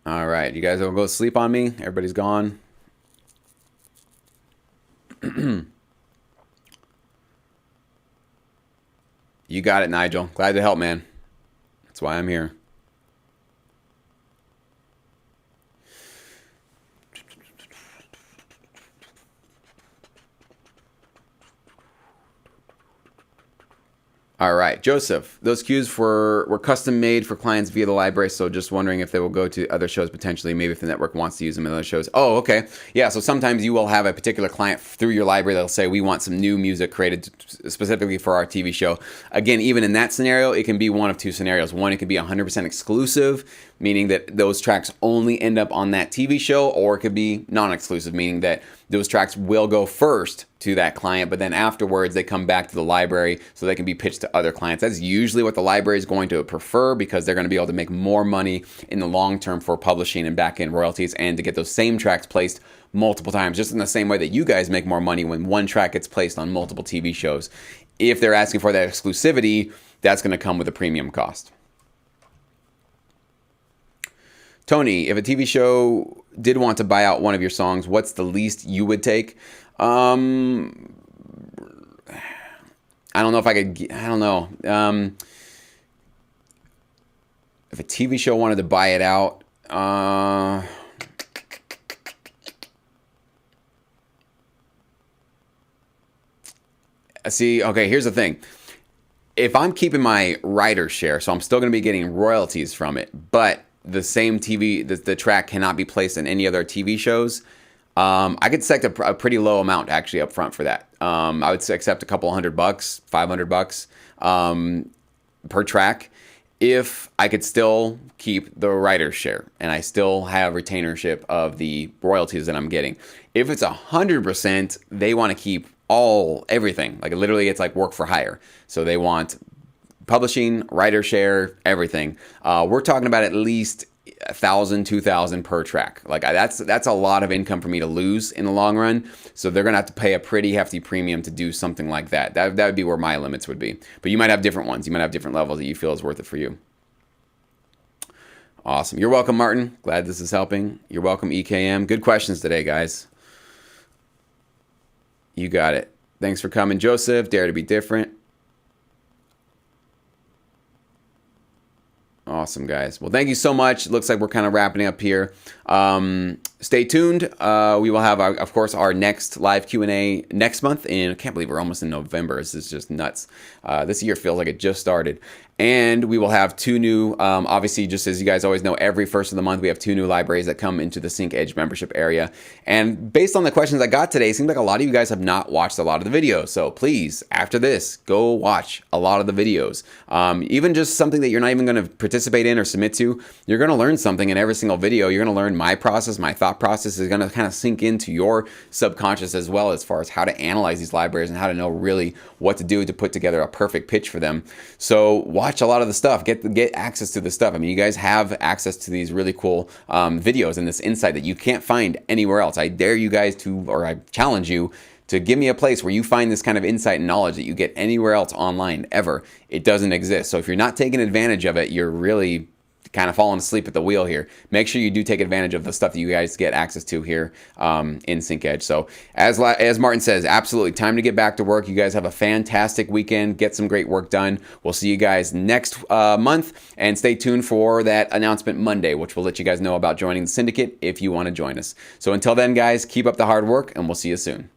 All right, you guys will go sleep on me. Everybody's gone. You got it, Nigel. Glad to help, man. That's why I'm here. All right, Joseph, those cues were custom made for clients via the library, so just wondering if they will go to other shows potentially, maybe if the network wants to use them in other shows. Oh, okay. Yeah, so sometimes you will have a particular client through your library that'll say, we want some new music created specifically for our TV show. Again, even in that scenario, it can be one of two scenarios. One, it could be 100% exclusive, meaning that those tracks only end up on that TV show, or it could be non-exclusive, meaning that those tracks will go first to that client, but then afterwards they come back to the library so they can be pitched to other clients. That's usually what the library is going to prefer, because they're going to be able to make more money in the long term for publishing and back-end royalties, and to get those same tracks placed multiple times, just in the same way that you guys make more money when one track gets placed on multiple TV shows. If they're asking for that exclusivity, that's going to come with a premium cost. Tony, if a TV show did want to buy out one of your songs, what's the least you would take? I don't know if I could, I don't know. If a TV show wanted to buy it out, see, okay, here's the thing. If I'm keeping my writer share, so I'm still going to be getting royalties from it, but the same TV, the track cannot be placed in any other TV shows, I could select a pretty low amount actually up front for that. I would accept a couple $100, $500 per track, if I could still keep the writer's share and I still have retainership of the royalties that I'm getting. If it's 100%, they want to keep everything. Like literally, it's like work for hire. So they want publishing, writer share, everything. We're talking about at least $1,000, $2,000 per track. Like that's a lot of income for me to lose in the long run. So they're gonna have to pay a pretty hefty premium to do something like that. That would be where my limits would be. But you might have different ones. You might have different levels that you feel is worth it for you. Awesome. You're welcome, Martin. Glad this is helping. You're welcome, EKM. Good questions today, guys. You got it. Thanks for coming, Joseph. Dare to be different. Awesome, guys. Well, thank you so much. It looks like we're kind of wrapping up here. Stay tuned. We will have, of course, our next live Q&A next month. And I can't believe we're almost in November. This is just nuts. This year feels like it just started. And we will have two new, obviously, just as you guys always know, every first of the month, we have two new libraries that come into the SyncEdge membership area. And based on the questions I got today, it seems like a lot of you guys have not watched a lot of the videos. So please, after this, go watch a lot of the videos. Even just something that you're not even going to participate in or submit to, you're going to learn something in every single video. You're going to learn my process, my thought process is going to kind of sink into your subconscious as well, as far as how to analyze these libraries and how to know really what to do to put together a perfect pitch for them. So watch a lot of the stuff, get access to the stuff. I mean, you guys have access to these really cool videos and this insight that you can't find anywhere else. I dare you guys to, or I challenge you to give me a place where you find this kind of insight and knowledge that you get anywhere else online ever. It doesn't exist. So if you're not taking advantage of it, you're really kind of falling asleep at the wheel here, make sure you do take advantage of the stuff that you guys get access to here in SyncEdge. So as Martin says, absolutely time to get back to work. You guys have a fantastic weekend. Get some great work done. We'll see you guys next month, and stay tuned for that announcement Monday, which will let you guys know about joining the syndicate if you want to join us. So until then, guys, keep up the hard work, and we'll see you soon.